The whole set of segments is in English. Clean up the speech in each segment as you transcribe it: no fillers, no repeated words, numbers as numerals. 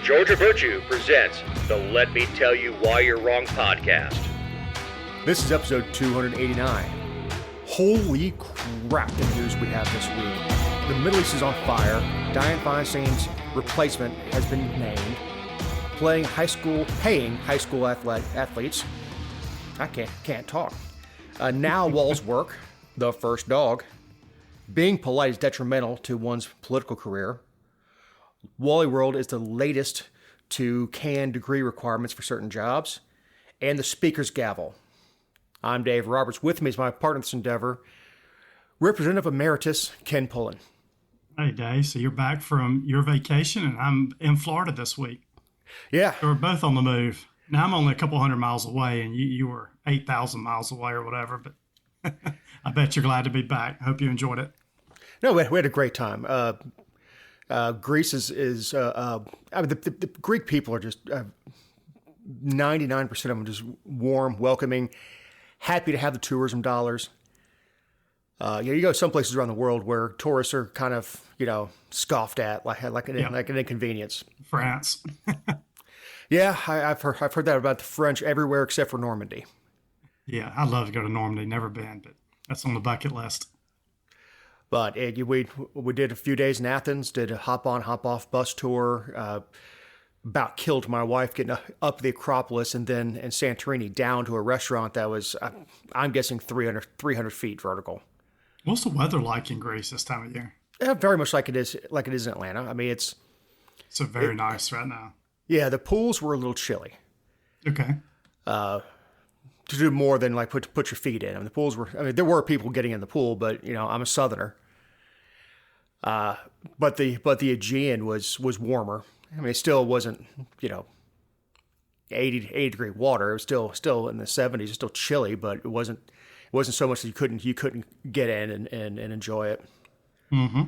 Georgia Virtue presents the Let Me Tell You Why You're Wrong podcast. This is episode 289. Holy crap, the news we have this week. The Middle East is on fire. Dianne Feinstein's replacement has been named. Paying high school athletes. I can't talk. Now Wall's work, the first dog. Being polite is detrimental to one's political career. Wally World is the latest to can degree requirements for certain jobs. And the speaker's gavel. I'm Dave Roberts. With me is my partner in this endeavor, Representative Emeritus Ken Pullen. Hey, Dave. So you're back from your vacation, and I'm in Florida this week. Yeah. So we're both on the move. Now, I'm only a couple hundred miles away, and you were 8,000 miles away or whatever, but I bet you're glad to be back. I hope you enjoyed it. No, we had a great time. Greece is I mean, the Greek people are just 99% of them just warm, welcoming, happy to have the tourism dollars. You go some places around the world where tourists are kind of, scoffed at like an inconvenience. France. Yeah, I've heard that about the French everywhere except for Normandy. Yeah, I'd love to go to Normandy. Never been, but that's on the bucket list. But we did a few days in Athens, did a hop-on, hop-off bus tour, about killed my wife getting up the Acropolis and then in Santorini down to a restaurant that was, I'm guessing 300 feet vertical. What's the weather like in Greece this time of year? Yeah, very much like it is in Atlanta. I mean, it's very nice right now. Yeah, the pools were a little chilly. Okay. To do more than like put your feet in. I mean, the pools were. I mean, there were people getting in the pool, but I'm a Southerner. But the Aegean was warmer. I mean, it still wasn't 80 degree water. It was still in the 70s. It's still chilly, but it wasn't so much that you couldn't get in and enjoy it. Mm-hmm.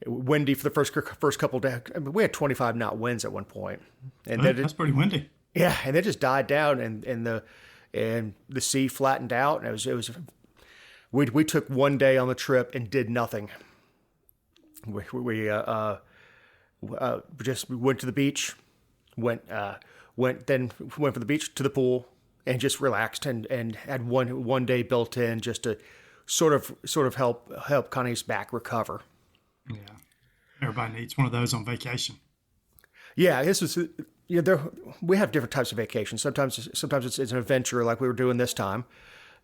Windy for the first couple of days. I mean, we had 25 knot winds at one point, and that's pretty windy. Yeah, and it just died down, and the sea flattened out, and it was. We took one day on the trip and did nothing. We just went to the beach, went from the beach to the pool, and just relaxed and had one day built in just to sort of help Connie's back recover. Yeah, everybody needs one of those on vacation. Yeah, this was we have different types of vacations. Sometimes it's an adventure like we were doing this time,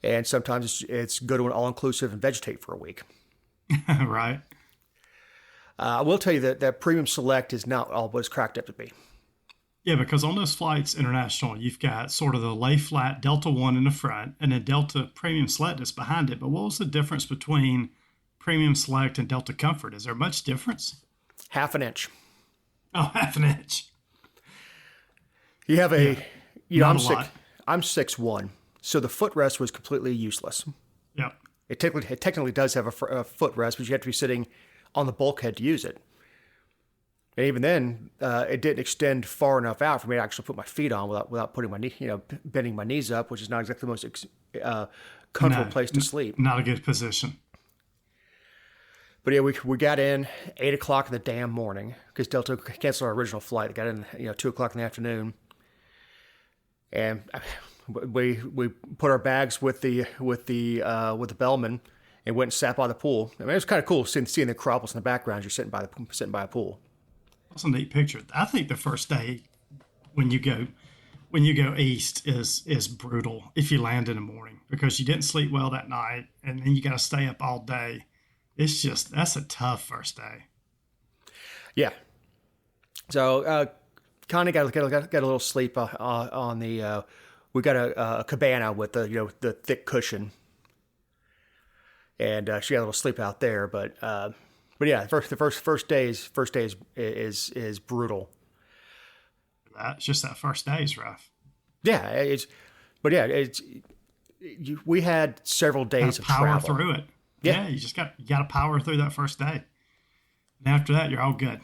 and sometimes it's go to an all-inclusive and vegetate for a week. Right. I will tell you that Premium Select is not all what it's cracked up to be. Yeah, because on those flights international, you've got sort of the lay flat Delta One in the front, and then Delta Premium Select is behind it. But what was the difference between Premium Select and Delta Comfort? Is there much difference? Half an inch. Oh, half an inch. You have I'm 6'1", so the footrest was completely useless. Yep. It technically does have a footrest, but you have to be sitting on the bulkhead to use it. And even then, it didn't extend far enough out for me to actually put my feet on without putting my knee, bending my knees up, which is not exactly the most comfortable place to sleep. Not a good position. But yeah, we got in 8 o'clock in the damn morning because Delta canceled our original flight. They got in 2 o'clock in the afternoon, and we put our bags with the bellman and went and sat by the pool. I mean, it was kind of cool seeing the Acropolis in the background. You're sitting by a pool. That's a neat picture. I think the first day when you go east is brutal if you land in the morning because you didn't sleep well that night and then you got to stay up all day. That's a tough first day. Yeah. So Connie got a little sleep on the. We got a cabana with the thick cushion, and she got a little sleep out there. But yeah, the first day is brutal. That's just that first day is rough. Yeah, we had several days of power travel. Through it. Yeah, you got to power through that first day. And after that, you're all good.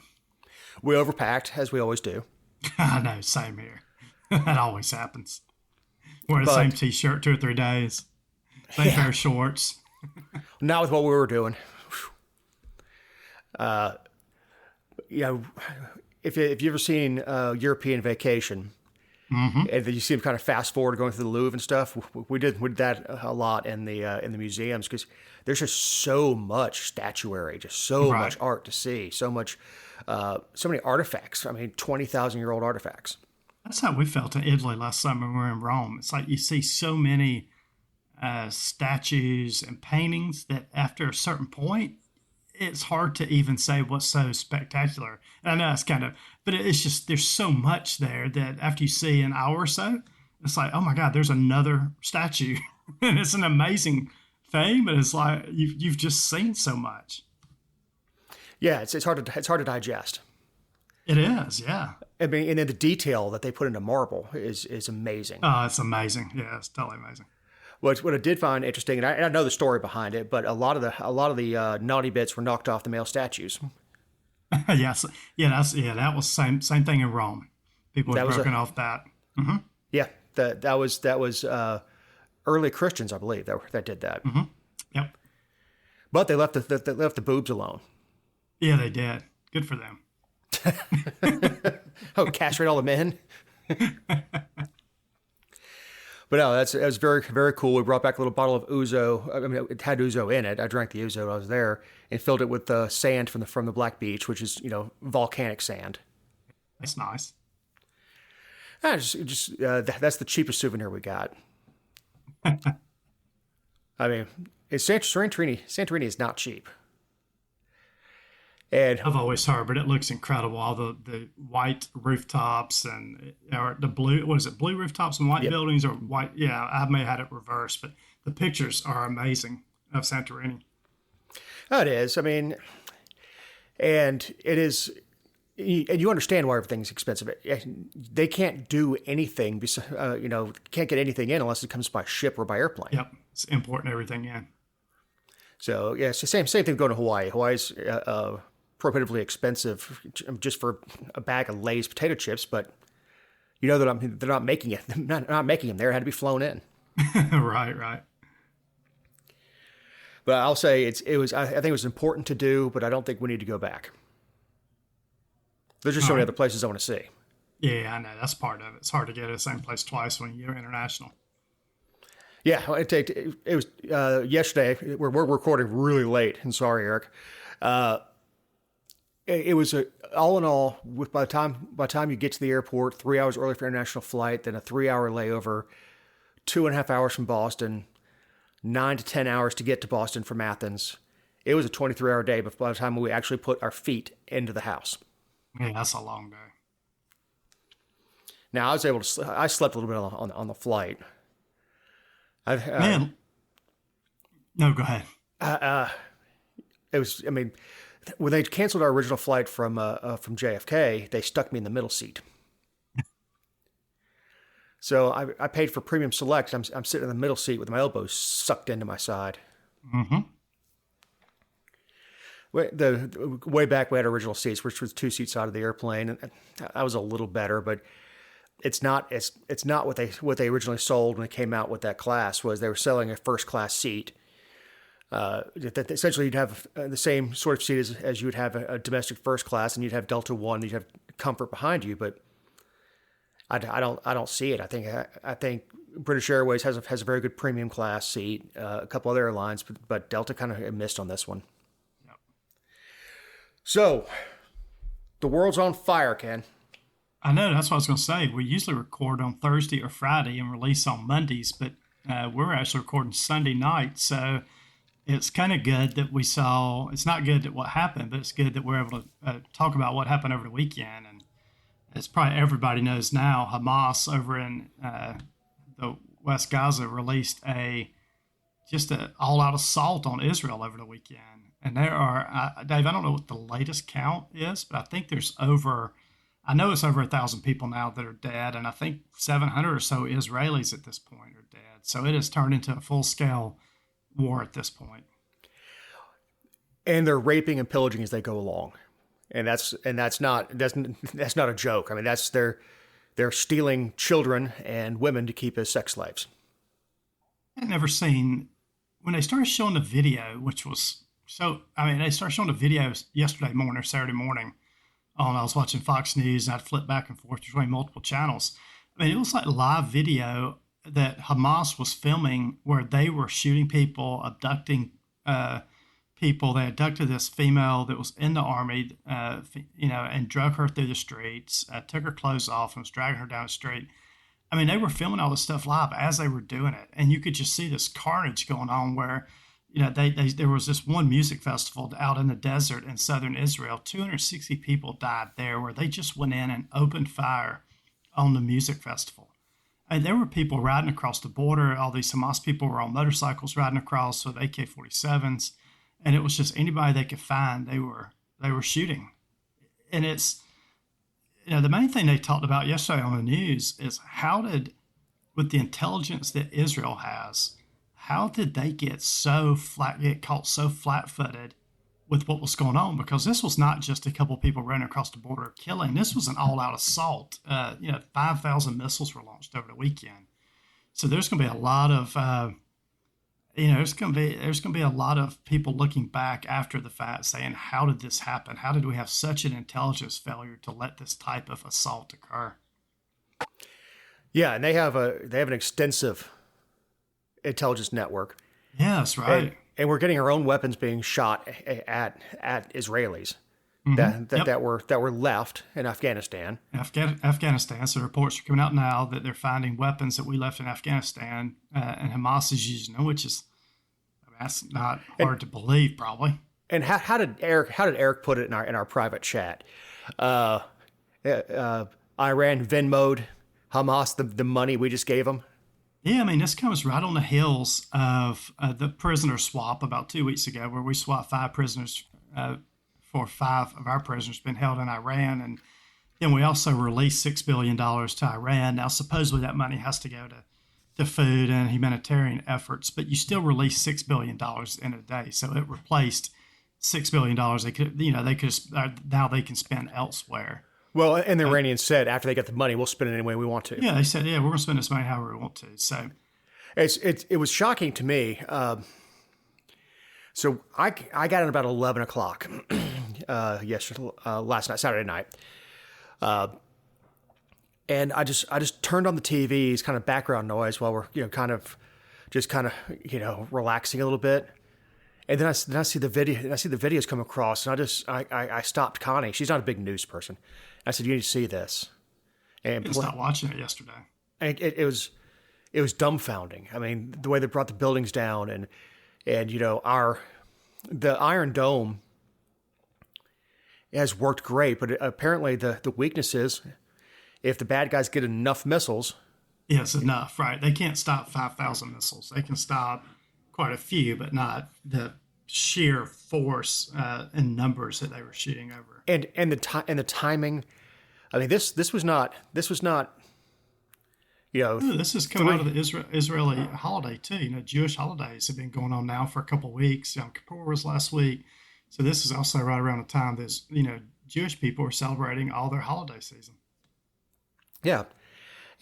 We overpacked, as we always do. I know, same here. That always happens. Wear the same T-shirt 2 or 3 days. Same pair of shorts. Not with what we were doing. if you've ever seen European Vacation, and then you see them kind of fast forward going through the Louvre and stuff, we did that a lot in the museums because there's just so much statuary, just so much art to see, so many artifacts. I mean, 20,000-year-old artifacts. That's how we felt in Italy last summer when we were in Rome. It's like you see so many statues and paintings that after a certain point, it's hard to even say what's so spectacular. And I know it's but it's just, there's so much there that after you see an hour or so, it's like, oh my God, there's another statue. And it's an amazing thing, but it's like, you've just seen so much. Yeah, it's hard to digest. It is, yeah. I mean, and then the detail that they put into marble is amazing. Oh, it's amazing. Yeah, it's totally amazing. What I did find interesting, and I know the story behind it, but a lot of the naughty bits were knocked off the male statues. Yes, that was same thing in Rome. People had broken off that. Mm-hmm. Yeah, that was early Christians, I believe, that did that. Mm-hmm. Yep. But they left the boobs alone. Yeah, they did. Good for them. Oh, castrate all the men. But no, that was very, very cool. We brought back a little bottle of ouzo. I mean, it had ouzo in it. I drank the ouzo when I was there and filled it with sand from the Black Beach, which is volcanic sand. That's nice. That's the cheapest souvenir we got. I mean, Santorini is not cheap. And I've always heard, but it looks incredible. All the white rooftops or the blue, what is it, blue rooftops and white buildings or white? Yeah, I may have had it reversed, but the pictures are amazing of Santorini. Oh, it is. I mean, and it is, and you understand why everything's expensive. They can't do anything, can't get anything in unless it comes by ship or by airplane. Yep, it's importing everything in. So, yeah, it's the same thing going to Hawaii. Hawaii's prohibitively expensive just for a bag of Lay's potato chips, but they're not making it. They're not making them there. It had to be flown in. Right. But I'll say I think it was important to do, but I don't think we need to go back. There's just so many other places I want to see. Yeah, I know. That's part of it. It's hard to get to the same place twice when you go international. Yeah, it was yesterday. We're recording really late, and sorry, Eric. It was all in all. By the time you get to the airport, 3 hours early for international flight, then a 3-hour layover, 2.5 hours from Boston, 9 to 10 hours to get to Boston from Athens. It was a 23-hour day, but by the time we actually put our feet into the house. Yeah, that's a long day. Now I was able to. I slept a little bit on the flight. Man, no, go ahead. It was. I mean, when they canceled our original flight from JFK, they stuck me in the middle seat. So I paid for Premium Select. I'm sitting in the middle seat with my elbows sucked into my side. Mm-hmm. The way back we had original seats, which was 2 seats out of the airplane, and that was a little better, but it's not what they originally sold when it came out with that class. Was they were selling a first class seat. That essentially you'd have the same sort of seat as you would have a domestic first class, and you'd have Delta One, and you'd have comfort behind you. But I don't see it. I think British Airways has a very good premium class seat. A couple other airlines, but Delta kind of missed on this one. Yep. So the world's on fire, Ken. I know, that's what I was going to say. We usually record on Thursday or Friday and release on Mondays, but we're actually recording Sunday night. So it's kind of good that we saw, it's not good that what happened, but it's good that we're able to talk about what happened over the weekend. And it's probably everybody knows now, Hamas over in the West Gaza released just an all-out assault on Israel over the weekend. And there are, Dave, I don't know what the latest count is, but I think I know it's over 1,000 people now that are dead, and I think 700 or so Israelis at this point are dead. So it has turned into a full-scale war at this point. And they're raping and pillaging as they go along, and that's not a joke. I mean, they're stealing children and women to keep as sex slaves. I've never seen when they started showing the video, which was they started showing the videos yesterday morning or Saturday morning on. I was watching Fox News, and I'd flip back and forth between multiple channels. I mean, it was like live video that Hamas was filming where they were shooting people, abducting people. They abducted this female that was in the army, and drug her through the streets, took her clothes off, and was dragging her down the street. I mean, they were filming all this stuff live as they were doing it, and you could just see this carnage going on where, there was this one music festival out in the desert in southern Israel. 260 people died there where they just went in and opened fire on the music festival. And there were people riding across the border. All these Hamas people were on motorcycles riding across with AK-47s, and it was just anybody they could find. They were shooting, and it's the main thing they talked about yesterday on the news is with the intelligence that Israel has, how did they get caught so flat-footed with what was going on? Because this was not just a couple of people running across the border killing. This was an all-out assault. 5,000 missiles were launched over the weekend. So there's going to be a lot of, there's going to be a lot of people looking back after the fact saying, how did this happen? How did we have such an intelligence failure to let this type of assault occur? Yeah, and they have an extensive intelligence network. Yes, right. And we're getting our own weapons being shot at Israelis that were left in Afghanistan. Afghanistan. So reports are coming out now that they're finding weapons that we left in Afghanistan, and Hamas is using them, which is that's not hard to believe, probably. And how did Eric put it in our private chat? Iran Venmo'd Hamas the money we just gave them. Yeah, I mean, this comes right on the heels of the prisoner swap about 2 weeks ago, where we swapped 5 prisoners for 5 of our prisoners been held in Iran. And then we also released $6 billion to Iran. Now, supposedly that money has to go to food and humanitarian efforts, but you still release $6 billion in a day. So it replaced $6 billion now they can spend elsewhere. Well, and the Iranians said after they get the money, we'll spend it any way we want to. Yeah, they said, we're going to spend this money however we want to. So it was shocking to me. So I got in about 11 o'clock last night, Saturday night, and I just turned on the TV's kind of background noise while we're relaxing a little bit. And then I see the video. And I see the videos come across, and I stopped Connie. She's not a big news person. I said, "You need to see this." And I stopped watching it yesterday. And it was dumbfounding. I mean, the way they brought the buildings down, and the Iron Dome has worked great, but apparently the weakness is if the bad guys get enough missiles. Yes, enough. Right? They can't stop 5,000 missiles. They can stop quite a few, but not the sheer force and numbers that they were shooting over. And the timing. I mean, this was not. This has come out of the Israeli holiday too. Jewish holidays have been going on now for a couple of weeks. Yom Kippur was last week, so this is also right around the time that Jewish people are celebrating all their holiday season. Yeah,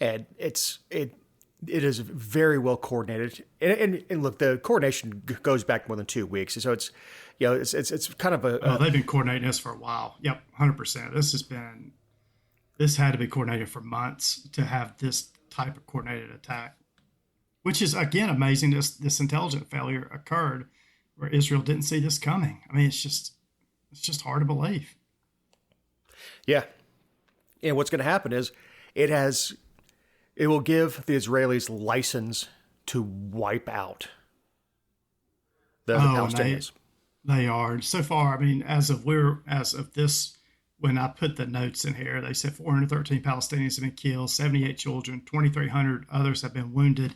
and it is very well coordinated. And look, the coordination goes back more than 2 weeks. So it's kind of they've been coordinating this for a while. Yep, 100%. This had to be coordinated for months to have this type of coordinated attack, which is again amazing. This intelligent failure occurred where Israel didn't see this coming. I mean, it's just hard to believe. Yeah, and what's going to happen is it will give the Israelis license to wipe out the Palestinians. They are. So far, I mean, as of this, when I put the notes in here, they said 413 Palestinians have been killed, 78 children, 2,300 others have been wounded.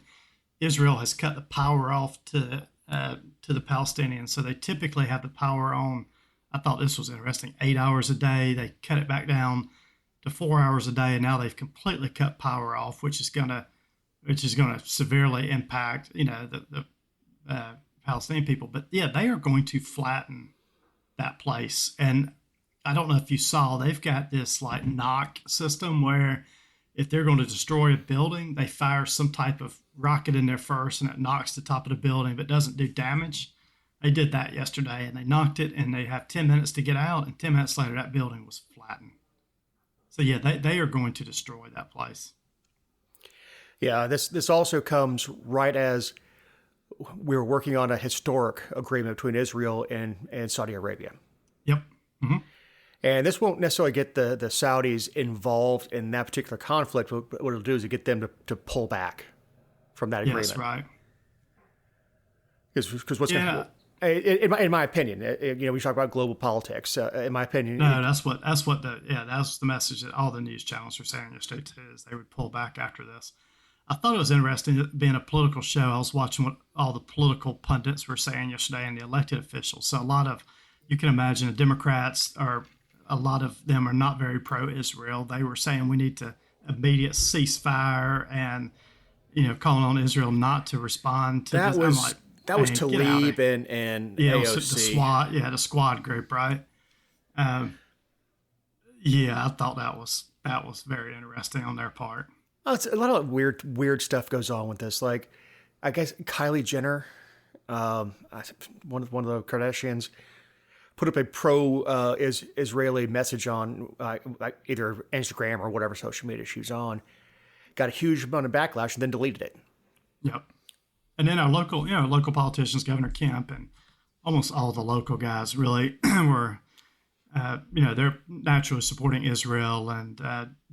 Israel has cut the power off to the Palestinians, so they typically have the power on. I thought this was interesting. 8 hours a day. They cut it back down to 4 hours a day, and now they've completely cut power off, which is going to severely impact the Palestinian people. But yeah, they are going to flatten that place. And I don't know if you saw, they've got this like knock system where if they're going to destroy a building, they fire some type of rocket in there first, and it knocks the top of the building but doesn't do damage. They did that yesterday, and they knocked it, and they have 10 minutes to get out, and 10 minutes later, that building was flattened. So, yeah, they are going to destroy that place. Yeah, this also comes right as we were working on a historic agreement between Israel and Saudi Arabia. Yep. Mm-hmm. And this won't necessarily get the Saudis involved in that particular conflict, but what it'll do is get them to pull back from that agreement. Yes, right. Because what's going to... In my opinion, we talk about global politics. In my opinion, that's the message that all the news channels were saying yesterday too. Is they would pull back after this. I thought it was interesting being a political show. I was watching what all the political pundits were saying yesterday and the elected officials. So you can imagine the Democrats a lot of them are not very pro-Israel. They were saying we need to immediate ceasefire and calling on Israel not to respond to this. That was Tlaib and AOC. The squad group, right? I thought that was very interesting on their part. Oh, it's a lot of weird stuff goes on with this. Like, I guess Kylie Jenner, one of the Kardashians, put up a pro-Israeli message on either Instagram or whatever social media she was on. Got a huge amount of backlash and then deleted it. Yep. And then our local politicians, Governor Kemp, and almost all the local guys really were, they're naturally supporting Israel and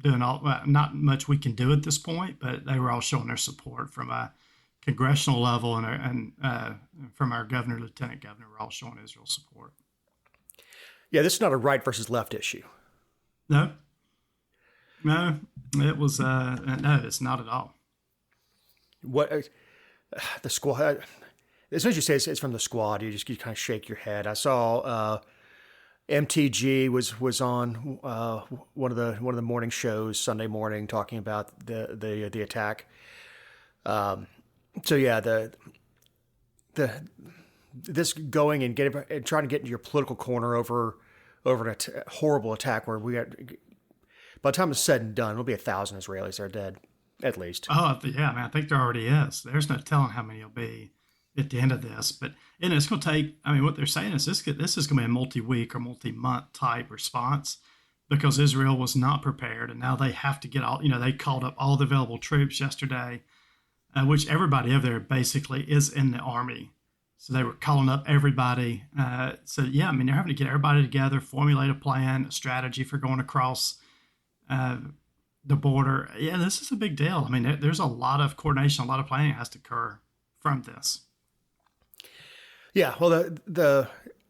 doing not much we can do at this point, but they were all showing their support from a congressional level and from our governor, lieutenant governor, we're all showing Israel support. Yeah, this is not a right versus left issue. No, it was. No, it's not at all. What the squad? As soon as you say it's from the squad, you kind of shake your head. I saw MTG was on one of the morning shows Sunday morning talking about the attack. So yeah, this going and trying to get into your political corner over an horrible attack where we got, by the time it's said and done, it'll be 1,000 Israelis that are dead, at least. Oh, yeah, man, I think there already is. There's no telling how many will be at the end of this. But it's going to take, what they're saying is this is going to be a multi-week or multi-month type response because Israel was not prepared. And now they have to get all, they called up all the available troops yesterday, which everybody over there basically is in the army. So they were calling up everybody. They're having to get everybody together, formulate a plan, a strategy for going across the border. Yeah, this is a big deal. There's a lot of coordination, a lot of planning that has to occur from this. Yeah, well,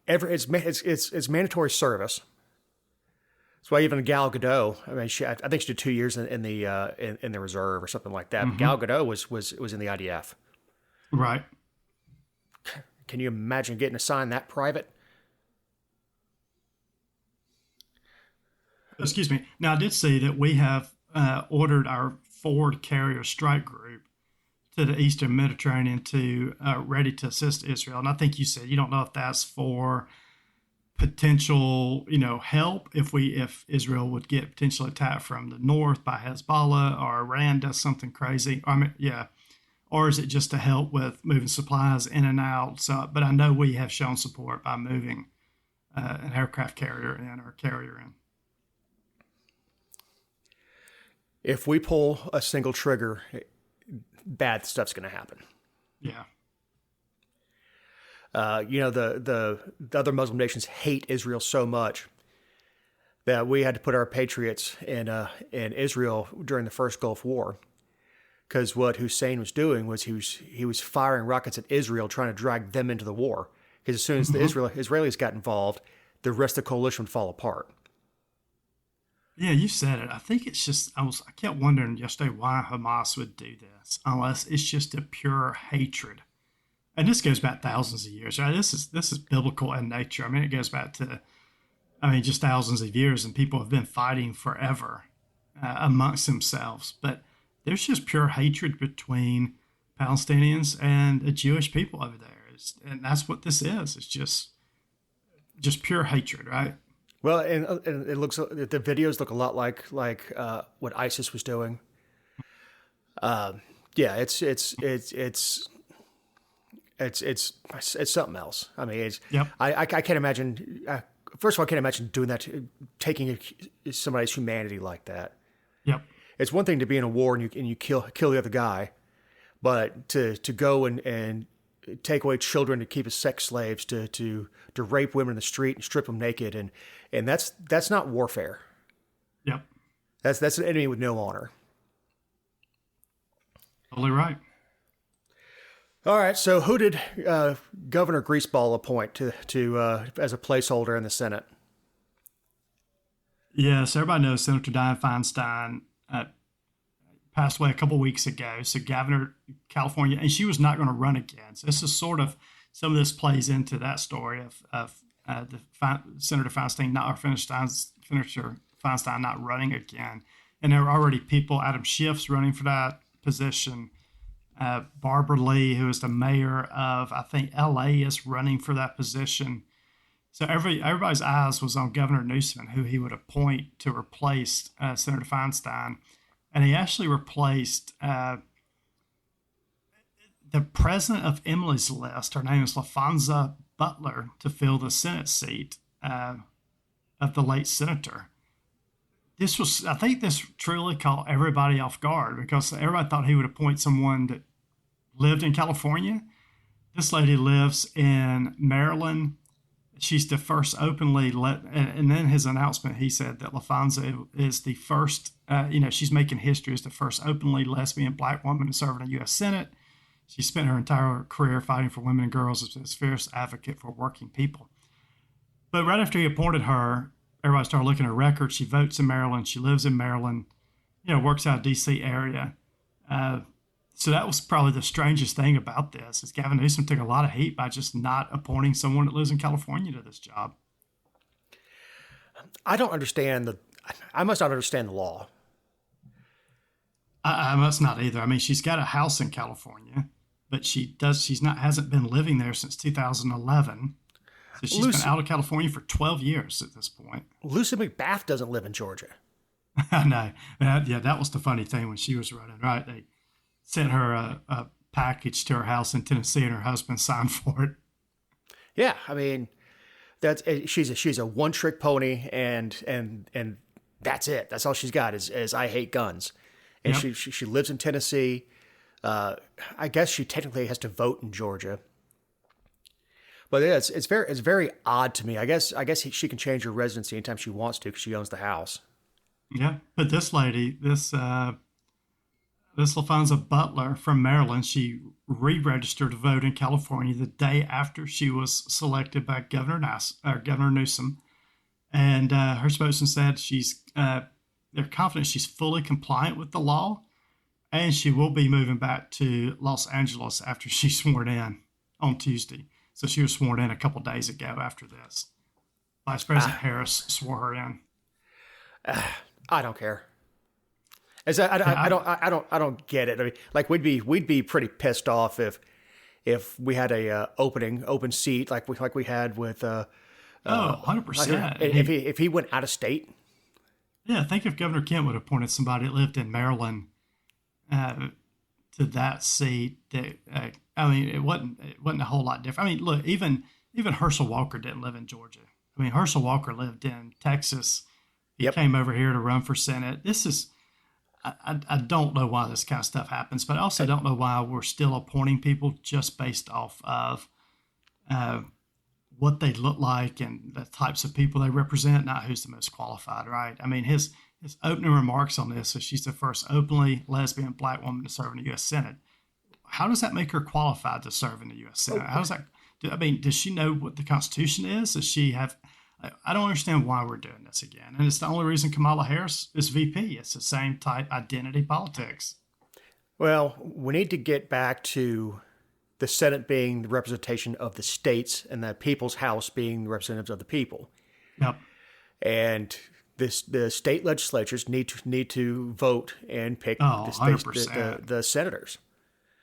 it's mandatory service. That's why even Gal Gadot. I think she did 2 years in the reserve or something like that. Mm-hmm. Gal Gadot was in the IDF. Right. Can you imagine getting assigned that private? Excuse me. Now, I did see that we have ordered our Ford carrier strike group to the Eastern Mediterranean to ready to assist Israel. And I think you said you don't know if that's for potential, help if Israel would get potentially attacked from the north by Hezbollah or Iran does something crazy. Or is it just to help with moving supplies in and out? So, but I know we have shown support by moving an aircraft carrier in or a carrier in. If we pull a single trigger, bad stuff's going to happen. Yeah. The other Muslim nations hate Israel so much that we had to put our patriots in Israel during the first Gulf War. Because what Hussein was doing was he was firing rockets at Israel, trying to drag them into the war. Because as soon as the Israelis got involved, the rest of the coalition would fall apart. Yeah, you said it. I think it's just I kept wondering yesterday why Hamas would do this, unless it's just a pure hatred. And this goes back thousands of years, right? This is biblical in nature. It goes back to, just thousands of years, and people have been fighting forever amongst themselves. But there's just pure hatred between Palestinians and the Jewish people over there. And that's what this is. It's just pure hatred, right? Well, and it looks, the videos look a lot like what ISIS was doing. it's something else. I mean, Yep. I can't imagine. First of all, I can't imagine doing that, taking somebody's humanity like that. Yep. It's one thing to be in a war and you kill the other guy, but to go and take away children to keep as sex slaves, to rape women in the street and strip them naked, and that's not warfare. Yep. That's an enemy with no honor. Totally right. All right, so who did Governor Greaseball appoint to as a placeholder in the Senate? Yes, everybody knows Senator Dianne Feinstein passed away a couple weeks ago. So Governor California, and she was not going to run again. So this is sort of, some of this plays into that story of Senator Feinstein Senator Feinstein not running again. And there were already people, Adam Schiff's running for that position. Barbara Lee, who is the mayor of, I think, LA, is running for that position. So everybody's eyes was on Governor Newsom, who he would appoint to replace Senator Feinstein. And he actually replaced the president of Emily's List. Her name is LaFonza Butler, to fill the Senate seat of the late senator. I think this truly caught everybody off guard, because everybody thought he would appoint someone that lived in California. This lady lives in Maryland. She's the first openly and then his announcement, he said that LaFonza is the first, she's making history as the first openly lesbian Black woman to serve in the U.S. Senate. She spent her entire career fighting for women and girls as a fierce advocate for working people. But right after he appointed her, everybody started looking at her record. She votes in Maryland. She lives in Maryland, works out of D.C. area. So that was probably the strangest thing about this, is Gavin Newsom took a lot of heat by just not appointing someone that lives in California to this job. I must not understand the law. I must not either. I mean, she's got a house in California, but hasn't been living there since 2011. So she's been out of California for 12 years at this point. Lucy McBath doesn't live in Georgia. I know. Yeah, that was the funny thing when she was running, right? They sent her a package to her house in Tennessee, and her husband signed for it. Yeah, I mean, she's a one-trick pony, and that's it. That's all she's got is I hate guns. And yep. she lives in Tennessee. I guess she technically has to vote in Georgia. But yeah, it's very odd to me. I guess she can change her residency anytime she wants to because she owns the house. Yeah, but this lady, this LaFonza Butler from Maryland, she re-registered to vote in California the day after she was selected by Governor Newsom. And her spokesman said they're confident she's fully compliant with the law, and she will be moving back to Los Angeles after she's sworn in on Tuesday. So she was sworn in a couple days ago after this. Vice President Harris swore her in. I don't care. I don't get it. I mean, like we'd be pretty pissed off if we had a open seat like we had with 100%. If he went out of state. Yeah, think if Governor Kent would have appointed somebody that lived in Maryland to that seat. It wasn't a whole lot different. I mean, look, even Herschel Walker didn't live in Georgia. I mean, Herschel Walker lived in Texas. He came over here to run for Senate. This is, I don't know why this kind of stuff happens, but I also don't know why we're still appointing people just based off of what they look like and the types of people they represent, not who's the most qualified, right? I mean, his opening remarks on this is she's the first openly lesbian Black woman to serve in the U.S. Senate. How does that make her qualified to serve in the U.S. Senate? How does that? Does she know what the Constitution is? Does she have? I don't understand why we're doing this again. And it's the only reason Kamala Harris is VP. It's the same type identity politics. Well, we need to get back to the Senate being the representation of the states and the people's house being the representatives of the people. Yep. And the state legislatures need to vote and pick the senators.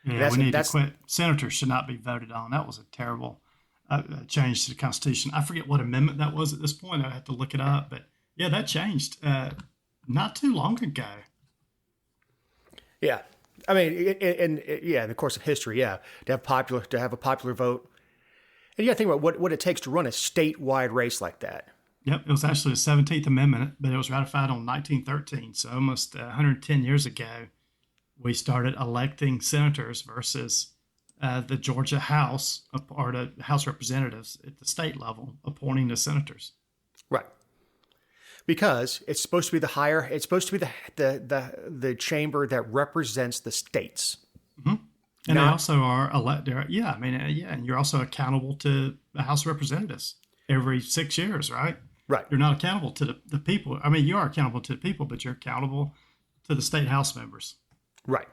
Yeah, we need to quit. Senators should not be voted on. That was a terrible change to the Constitution. I forget what amendment that was at this point. I have to look it up. But yeah, that changed not too long ago. Yeah. I mean, in the course of history, yeah, to have a popular vote, and you got to think about what it takes to run a statewide race like that. Yep, it was actually the 17th Amendment, but it was ratified on 1913. So almost 110 years ago, we started electing senators versus the Georgia House, or the House Representatives at the state level, appointing the senators. Right. Because it's supposed to be it's supposed to be the chamber that represents the states. Mm-hmm. And they also are elected. Yeah, I mean, and you're also accountable to the House of Representatives every 6 years, right? Right. You're not accountable to the people. I mean, you are accountable to the people, but you're accountable to the state House members. Right.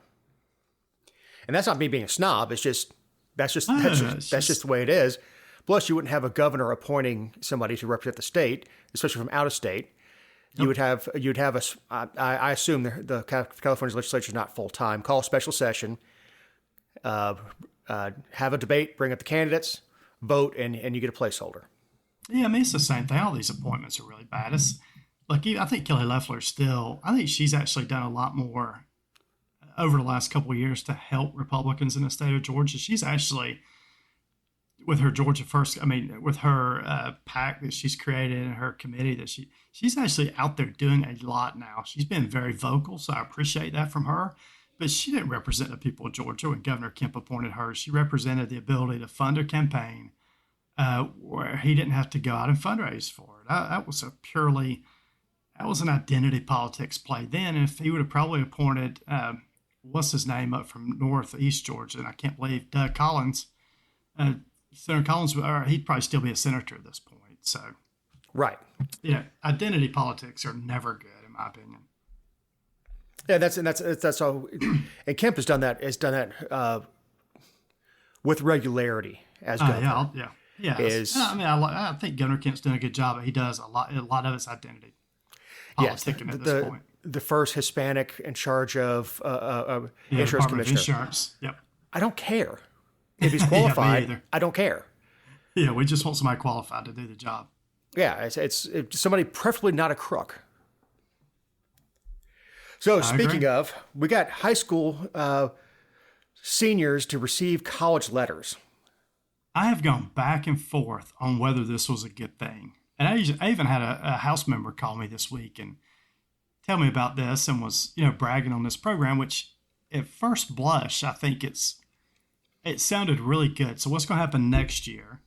And that's not me being a snob. It's just that's just the way it is. Plus, you wouldn't have a governor appointing somebody to represent the state, especially from out of state. You'd have I assume the California legislature is not full time. Call a special session, have a debate, bring up the candidates, vote, and you get a placeholder. Yeah, I mean, it's the same thing. All these appointments are really bad. It's like, I think Kelly Loeffler I think she's actually done a lot more over the last couple of years to help Republicans in the state of Georgia. She's actually, with her Georgia First, with her PAC that she's created and her committee that she's actually out there doing a lot now. She's been very vocal, so I appreciate that from her. But she didn't represent the people of Georgia when Governor Kemp appointed her. She represented the ability to fund a campaign where he didn't have to go out and fundraise for it. That was an identity politics play then. And if he would have probably appointed, what's his name up from northeast Georgia, and I can't believe Doug Collins, Senator Collins, he'd probably still be a senator at this point. So, right. Identity politics are never good, in my opinion. Yeah, that's all. And Kemp has done that with regularity as governor. Yeah. I think Governor Kemp's doing a good job. He does a lot of it's identity politicking at this point. The first Hispanic in charge of insurance commissioner. Insurance. Yep. I don't care if he's qualified. I don't care. Yeah, we just want somebody qualified to do the job. Yeah, it's somebody preferably not a crook. So speaking of, we got high school seniors to receive college letters. I have gone back and forth on whether this was a good thing. And I even had a House member call me this week and tell me about this and was, bragging on this program, which at first blush, I think it sounded really good. So what's going to happen next year?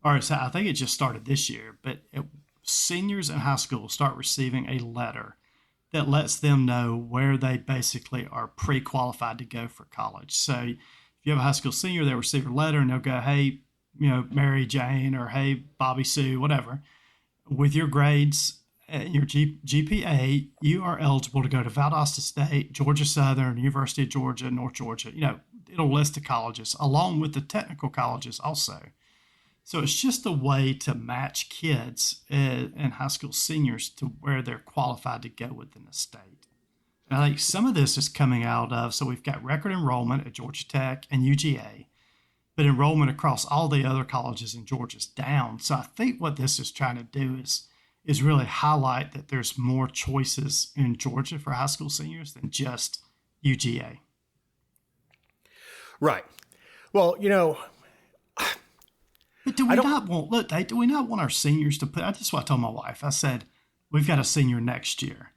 I think it just started this year, but seniors in high school will start receiving a letter that lets them know where they basically are pre-qualified to go for college. So if you have a high school senior, they'll receive a letter and they'll go, hey, Mary Jane, or hey, Bobby Sue, whatever, with your grades and your GPA, you are eligible to go to Valdosta State, Georgia Southern, University of Georgia, North Georgia. It'll list the colleges along with the technical colleges also. So it's just a way to match kids and high school seniors to where they're qualified to go within the state. And I think some of this is coming out of, so we've got record enrollment at Georgia Tech and UGA, but enrollment across all the other colleges in Georgia is down. So I think what this is trying to do is really highlight that there's more choices in Georgia for high school seniors than just UGA. Right. Well, but do we not want our seniors to put, that's what I told my wife. I said, we've got a senior next year.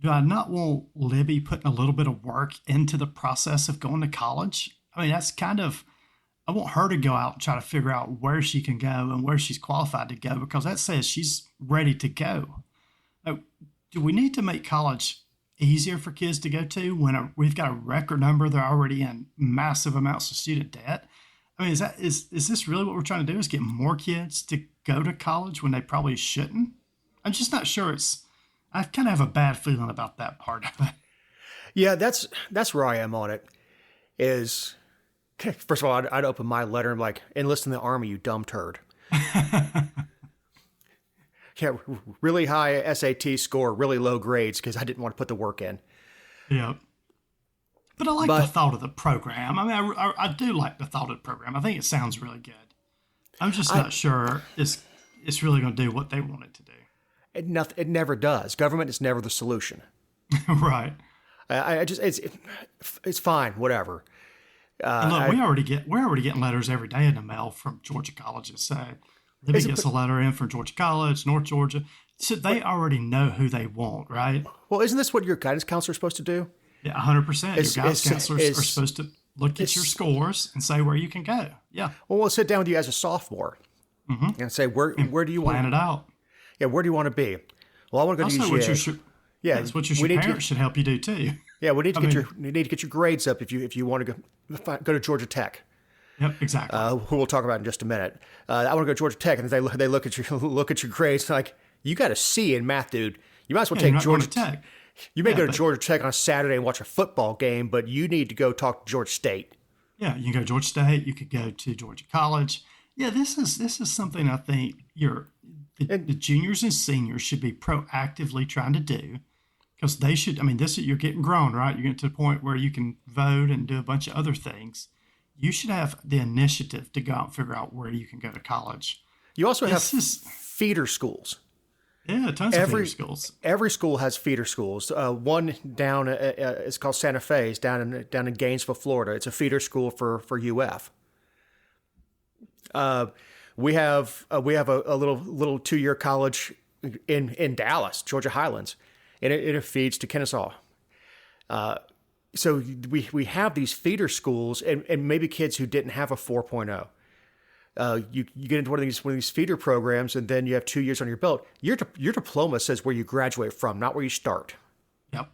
Do I not want Libby putting a little bit of work into the process of going to college? I mean, that's I want her to go out and try to figure out where she can go and where she's qualified to go, because that says she's ready to go. Do we need to make college easier for kids to go to when we've got a record number? They're already in massive amounts of student debt. I mean, is this really what we're trying to do, is get more kids to go to college when they probably shouldn't? I'm just not sure I kind of have a bad feeling about that part of it. Yeah, that's where I am on it. Is, first of all, I'd open my letter and like, enlist in the Army, you dumb turd. Yeah, really high SAT score, really low grades because I didn't want to put the work in. Yeah. But I like the thought of the program. I mean, I do like the thought of the program. I think it sounds really good. I'm just not sure it's really going to do what they want it to do. It never does. Government is never the solution. Right. I just it's fine, whatever. And look, we're already getting letters every day in the mail from Georgia colleges. So Libby gets a letter in from Georgia College, North Georgia. So they already know who they want, right? Well, isn't this what your guidance counselor is supposed to do? Yeah, 100%. Your guidance counselors are supposed to look at your scores and say where you can go. Yeah. Well, we'll sit down with you as a sophomore and say, where do you plan want it out? Yeah, where do you want to be? Well, I want to go to UGA. That's what your parents should help you do too. Yeah, we need to get your grades up if you want to go to Georgia Tech. Yep, exactly. Who we'll talk about in just a minute. I want to go to Georgia Tech, and they look at your grades like, you got a C in math, dude. You might as well take Georgia Tech. You may go to Georgia Tech on a Saturday and watch a football game, but you need to go talk to Georgia State. Yeah, you can go to Georgia State. You could go to Georgia College. Yeah, this is something I think the juniors and seniors should be proactively trying to do, because they should. I mean, you're getting grown, right? You're getting to the point where you can vote and do a bunch of other things. You should have the initiative to go out and figure out where you can go to college. You also have feeder schools. Yeah, tons of feeder schools. Every school has feeder schools. One down it's called Santa Fe. It's down in Gainesville, Florida. It's a feeder school for UF. We have a little 2-year college in Dallas, Georgia Highlands, and it feeds to Kennesaw. So we have these feeder schools and maybe kids who didn't have a 4.0. You get into one of these feeder programs, and then you have 2 years on your belt. Your diploma says where you graduate from, not where you start. Yep.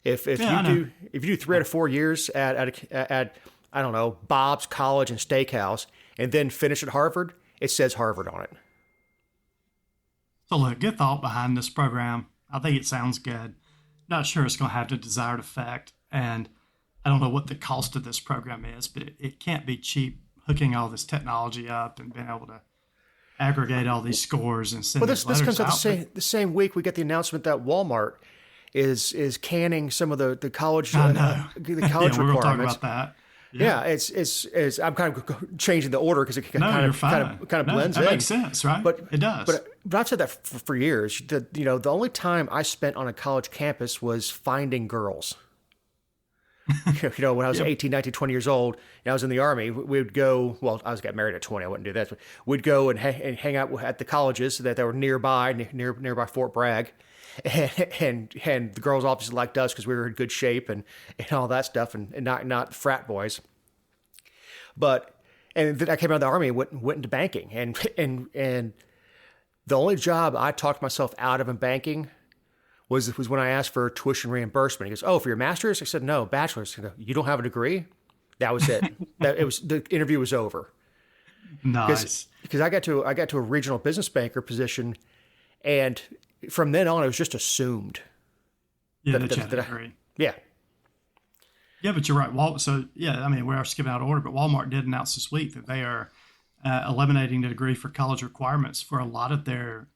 If you do 3 out of 4 years at I don't know, Bob's College and Steakhouse, and then finish at Harvard, it says Harvard on it. So look, good thought behind this program. I think it sounds good. Not sure it's going to have the desired effect, and I don't know what the cost of this program is, but it can't be cheap, hooking all this technology up and being able to aggregate all these scores and send these letters this comes out. out the same week we get the announcement that Walmart is canning some of the college I know. The college yeah, we're requirements. going to talk about that. Yeah, it's I'm kind of changing the order because it kind of blends in. That makes sense, right? But it does. But I've said that for years. The only time I spent on a college campus was finding girls. When I was 18, 19, 20 years old, and I was in the Army, we would go, well, I was got married at 20, I wouldn't do that, but we'd go and hang out at the colleges that were nearby Fort Bragg, and the girls obviously liked us because we were in good shape and all that stuff, and not frat boys. And then I came out of the Army and went into banking, and the only job I talked myself out of in banking was when I asked for tuition reimbursement. He goes, "Oh, for your master's?" I said, "No, bachelor's." He goes, "You don't have a degree?" That was it. The interview was over. Nice. Because I got to a regional business banker position, and from then on, it was just assumed. Yeah, that you had a degree. Yeah. Yeah, but you're right. We're skipping out of order, but Walmart did announce this week that they are eliminating the degree for college requirements for a lot of their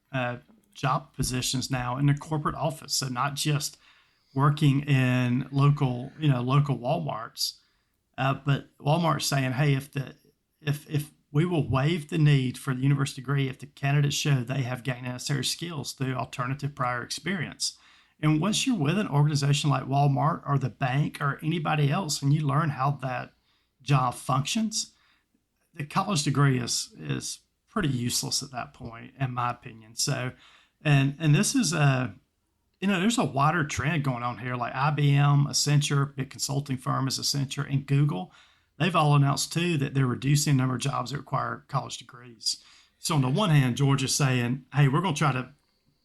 job positions now in the corporate office. So not just working in local Walmarts, but Walmart's saying, hey, if we will waive the need for the university degree if the candidates show they have gained necessary skills through alternative prior experience. And once you're with an organization like Walmart or the bank or anybody else, and you learn how that job functions, the college degree is pretty useless at that point, in my opinion. So, and this is there's a wider trend going on here, like IBM, Accenture, big consulting firm is Accenture, and Google. They've all announced too that they're reducing the number of jobs that require college degrees. So on the one hand, Georgia's saying, hey, we're going to try to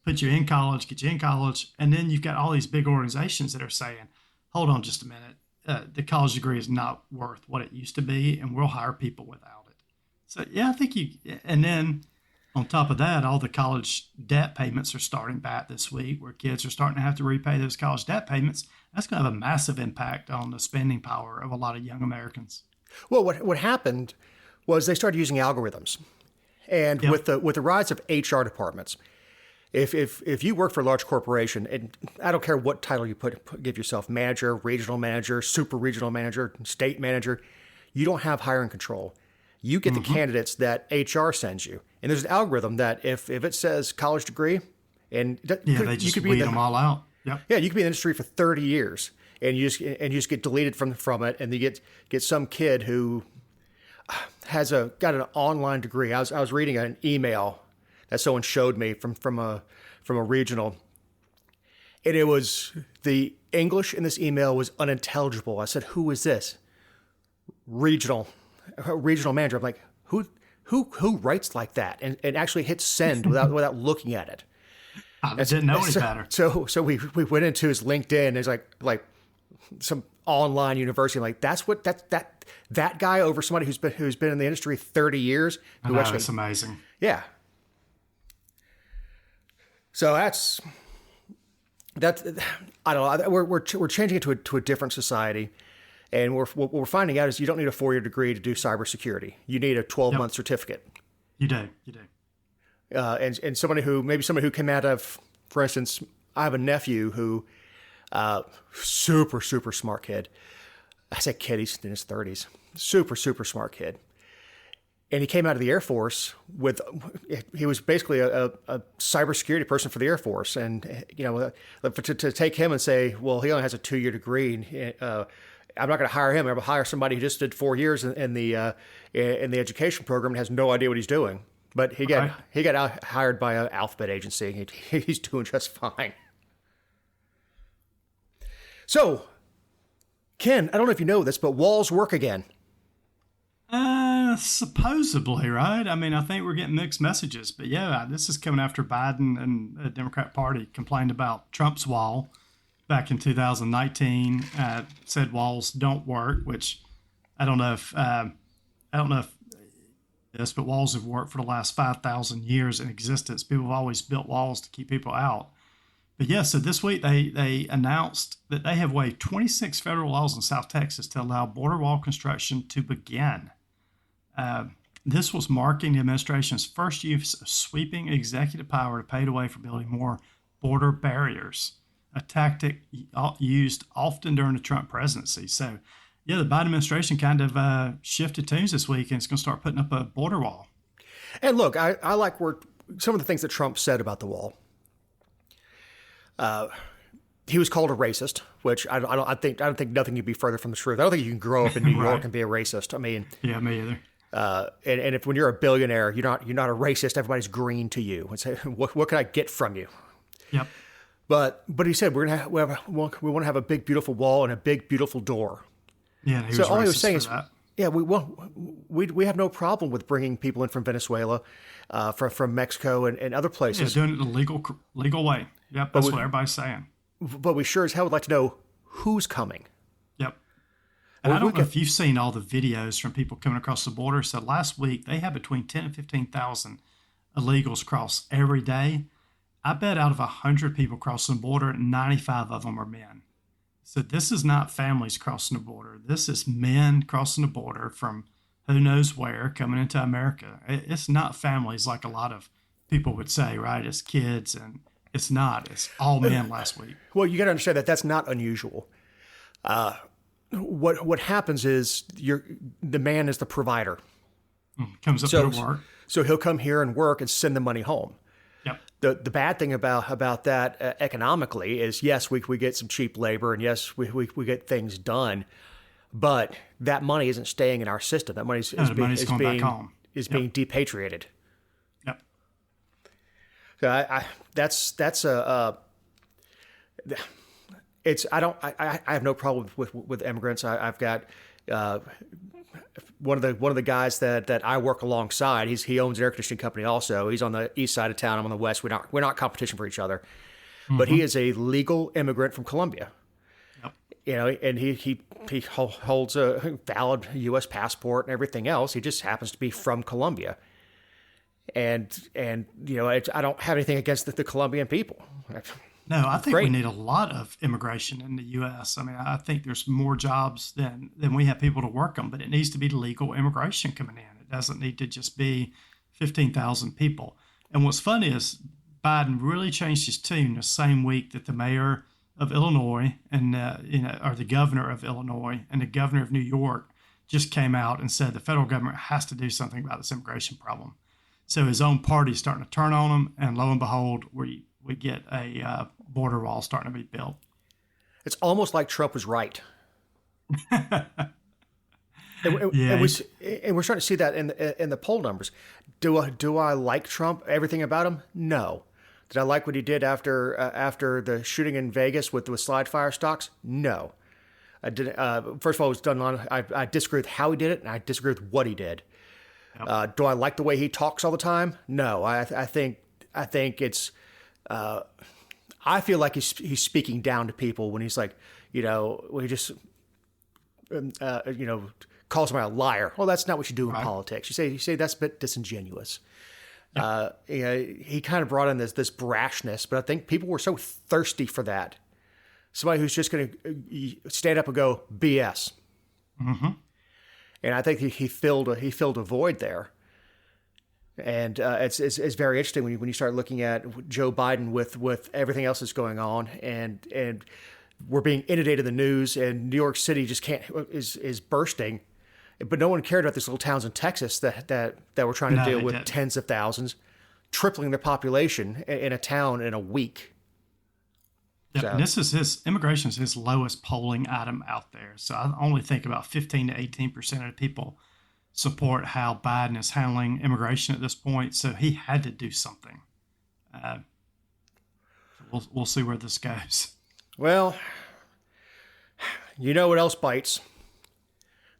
put you in college, get you in college. And then you've got all these big organizations that are saying, hold on just a minute. The college degree is not worth what it used to be, and we'll hire people without it. So, yeah, I think and then on top of that, all the college debt payments are starting back this week, where kids are starting to have to repay those college debt payments. That's going to have a massive impact on the spending power of a lot of young Americans. Well, what happened was they started using algorithms. And with the rise of HR departments, if you work for a large corporation, and I don't care what title you give yourself, manager, regional manager, super regional manager, state manager, you don't have hiring control. You get the candidates that HR sends you. And there's an algorithm that if it says college degree, and they just weed them all out. Yep. Yeah, you could be in the industry for 30 years and you just get deleted from it, and you get some kid who got an online degree. I was reading an email that someone showed me from a regional, and it was the English in this email was unintelligible. I said, "Who is this?" Regional manager. I'm like, who writes like that and actually hits send without looking at it? I didn't know any better. So we went into his LinkedIn. And it's like some online university. I'm like, that's what that guy over somebody who's been in the industry 30 years. I know, it's amazing. Yeah. So that's I don't know. We're changing it to a different society, and what we're finding out is you don't need a 4-year degree to do cybersecurity. You need a 12-month certificate. You do. And somebody who came out of, for instance, I have a nephew who, super smart kid. I said kid, he's in his 30s. Super smart kid. And he came out of the Air Force he was basically a cybersecurity person for the Air Force. And, to take him and say, well, he only has a 2-year degree, and I'm not going to hire him. I'm going to hire somebody who just did 4 years in the education program and has no idea what he's doing. But he got hired by an alphabet agency. He's doing just fine. So, Ken, I don't know if you know this, but walls work again. Supposedly, right? I mean, I think we're getting mixed messages. But yeah, this is coming after Biden and the Democrat Party complained about Trump's wall back in 2019. Said walls don't work, which I don't know if this, but walls have worked for the last 5,000 years in existence. People have always built walls to keep people out. But yeah, so this week they announced that they have waived 26 federal laws in South Texas to allow border wall construction to begin. This was marking the administration's first use of sweeping executive power to pave the way for building more border barriers, a tactic used often during the Trump presidency. So yeah, the Biden administration kind of shifted tunes this week, and it's going to start putting up a border wall. And look, I like some of the things that Trump said about the wall. He was called a racist, which I don't think nothing could be further from the truth. I don't think you can grow up in New York and be a racist. I mean, yeah, me either. And if when you're a billionaire, you're not a racist. Everybody's green to you and say, what can I get from you? Yep. But he said we want to have a big beautiful wall and a big beautiful door. Yeah, he was all he was saying is, yeah, we have no problem with bringing people in from Venezuela, from Mexico and other places. Yeah, doing it the legal way. Yep, that's what everybody's saying. But we sure as hell would like to know who's coming. Yep. And I don't know if you've seen all the videos from people coming across the border. So last week they had between 10 and 15,000 illegals cross every day. I bet out of 100 people crossing the border, 95 of them are men. So this is not families crossing the border. This is men crossing the border from who knows where coming into America. It's not families like a lot of people would say, right? It's kids, and it's not. It's all men last week. Well, you got to understand that that's not unusual. What happens is the man is the provider. Comes up to work. So he'll come here and work and send the money home. Yep. The bad thing about that economically is, yes, we get some cheap labor, and yes, we get things done, but that money isn't staying in our system. That money is being depatriated. Yep. So I have no problem with immigrants. I've got one of the guys that I work alongside. He owns an air conditioning company also. He's on the east side of town. I'm on the west. We're not competition for each other. Mm-hmm. But he is a legal immigrant from Colombia. Yep. And he holds a valid U.S. passport and everything else. He just happens to be from Colombia. And I don't have anything against the Colombian people. No, I think we need a lot of immigration in the U.S. I mean, I think there's more jobs than we have people to work them, but it needs to be legal immigration coming in. It doesn't need to just be 15,000 people. And what's funny is Biden really changed his tune the same week that the mayor of Illinois and or the governor of Illinois and the governor of New York just came out and said the federal government has to do something about this immigration problem. So his own party's starting to turn on him, and lo and behold, we we get a border wall starting to be built. It's almost like Trump was right. And we're starting to see that in the poll numbers. Do I like Trump? Everything about him? No. Did I like what he did after the shooting in Vegas with slide fire stocks? No. I did. First of all, it was done on. I disagree with how he did it, and I disagree with what he did. Yep. Do I like the way he talks all the time? No. I think it's. I feel like he's speaking down to people when he's like, when he just, calls somebody a liar. Well, that's not what you do in politics. You say that's a bit disingenuous. Yep. He kind of brought in this brashness, but I think people were so thirsty for that. Somebody who's just going to stand up and go BS. Mm-hmm. And I think he filled a void there. And it's very interesting when you start looking at Joe Biden with everything else that's going on, and we're being inundated in the news, and New York City just is bursting. But no one cared about these little towns in Texas that were trying to deal with tens of thousands, tripling their population in a town in a week. Yeah, so. And this is immigration is his lowest polling item out there. So I only think about 15 to 18% of the people support how Biden is handling immigration at this point. So he had to do something. We'll see where this goes. Well, you know what else bites?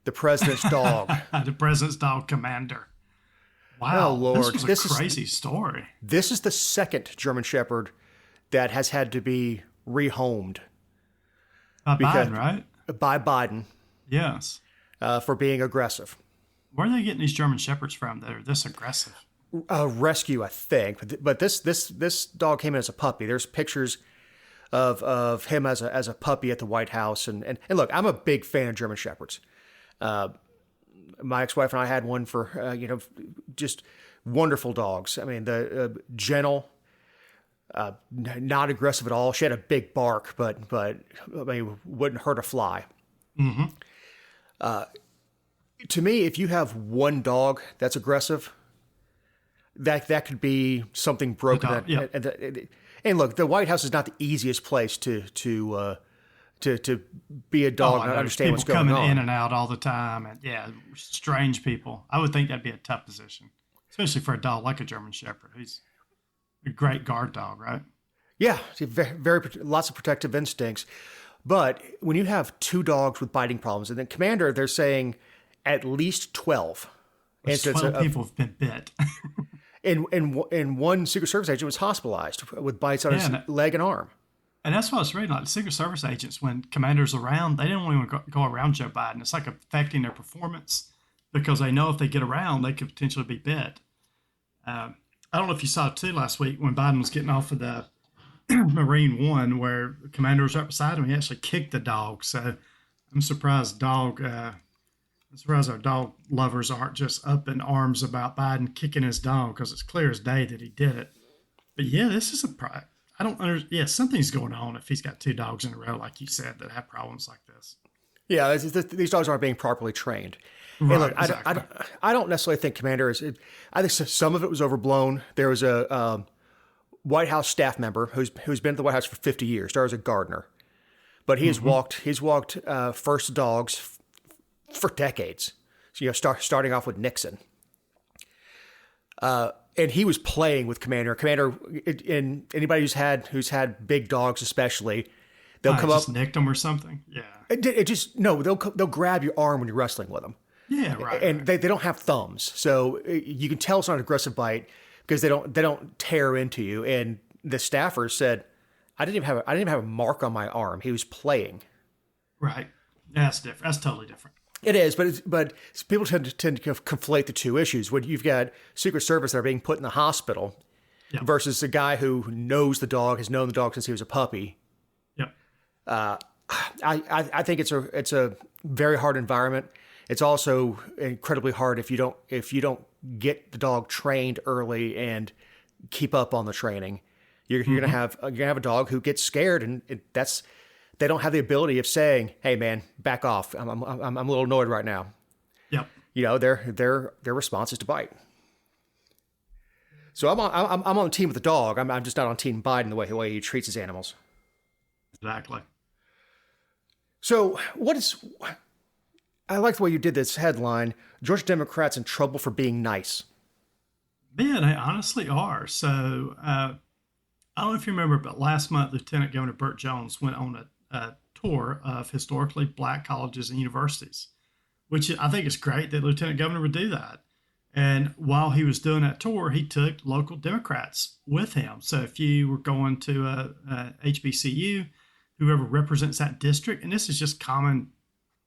The president's dog. The president's dog, Commander. Wow, oh, Lord. This was a crazy story. This is the second German Shepherd that has had to be rehomed. By Biden, right? By Biden. Yes. For being aggressive. Where are they getting these German Shepherds from that are this aggressive? Rescue, I think. But this dog came in as a puppy. There's pictures of him as a puppy at the White House. And look, I'm a big fan of German Shepherds. My ex-wife and I had one for, just wonderful dogs. I mean, the gentle, not aggressive at all. She had a big bark, but I mean, wouldn't hurt a fly. Mm-hmm. To me, if you have one dog that's aggressive, that could be something broken. And look, the White House is not the easiest place to be a dog and understand what's going on. People coming in and out all the time, and strange people. I would think that'd be a tough position, especially for a dog like a German Shepherd. He's a great guard dog, right? Yeah, very lots of protective instincts. But when you have two dogs with biting problems, and then Commander, they're saying at least 12. And 12 people have been bit. and one Secret Service agent was hospitalized with bites on his leg and arm. And that's what I was reading. Like the Secret Service agents, when Commander's around, they didn't want to go around Joe Biden. It's like affecting their performance because they know if they get around, they could potentially be bit. I don't know if you saw it too last week when Biden was getting off of the Marine One, where Commander was right beside him. He actually kicked the dog. So I'm surprised our dog lovers aren't just up in arms about Biden kicking his dog, because it's clear as day that he did it. But this is I don't understand. Yeah, something's going on if he's got two dogs in a row, like you said, that have problems like this. Yeah, these dogs aren't being properly trained. Right, and look, exactly. I don't necessarily think Commander is. I think some of it was overblown. There was a White House staff member who's been at the White House for 50 years. Started as a gardener, but he's walked first dogs for decades. So, starting off with Nixon. And he was playing with Commander. And anybody who's had big dogs, especially, they'll come up. Just nicked them or something. Yeah. They'll grab your arm when you're wrestling with them. Yeah, right. And they don't have thumbs, so you can tell it's not an aggressive bite because they don't tear into you. And the staffers said, I didn't even have a mark on my arm. He was playing. Right. That's different. That's totally different. It is, but people tend to conflate the two issues. When you've got Secret Service that are being put in the hospital versus a guy who knows the dog, has known the dog since he was a puppy. Yep. I think it's a very hard environment. It's also incredibly hard if you don't get the dog trained early and keep up on the training. You're gonna have a dog who gets scared, and they don't have the ability of saying, "Hey, man, back off. I'm a little annoyed right now." Yep. Their response is to bite. So I'm on the team with the dog. I'm just not on Team Biden the way he treats his animals. Exactly. So I like the way you did this headline. Georgia Democrats in trouble for being nice. Yeah, they honestly are. So I don't know if you remember, but last month, Lieutenant Governor Burt Jones went on a tour of historically black colleges and universities, which I think is great that Lieutenant Governor would do that. And while he was doing that tour, he took local Democrats with him. So if you were going to a HBCU, whoever represents that district, and this is just common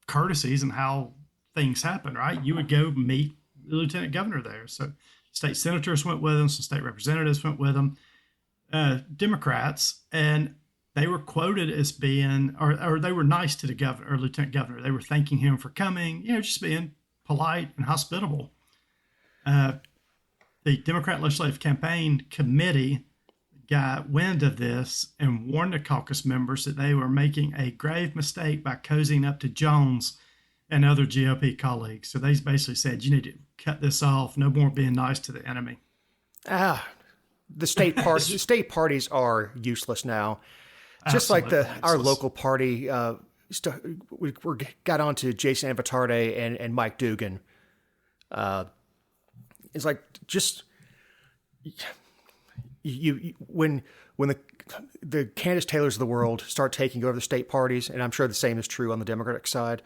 courtesies and how things happen, right? You would go meet the lieutenant governor there. So state senators went with him, some state representatives went with him, Democrats, and they were quoted as being, or they were nice to the governor or lieutenant governor. They were thanking him for coming, just being polite and hospitable. The Democrat Legislative Campaign Committee got wind of this and warned the caucus members that they were making a grave mistake by cozying up to Jones and other GOP colleagues. So they basically said, you need to cut this off. No more being nice to the enemy. The state parties are useless now. Just Absolutely like our useless. local party, we got on to Jason Avatarde and Mike Dugan. It's like just when the Candace Taylors of the world start taking over the state parties, and I'm sure the same is true on the Democratic side.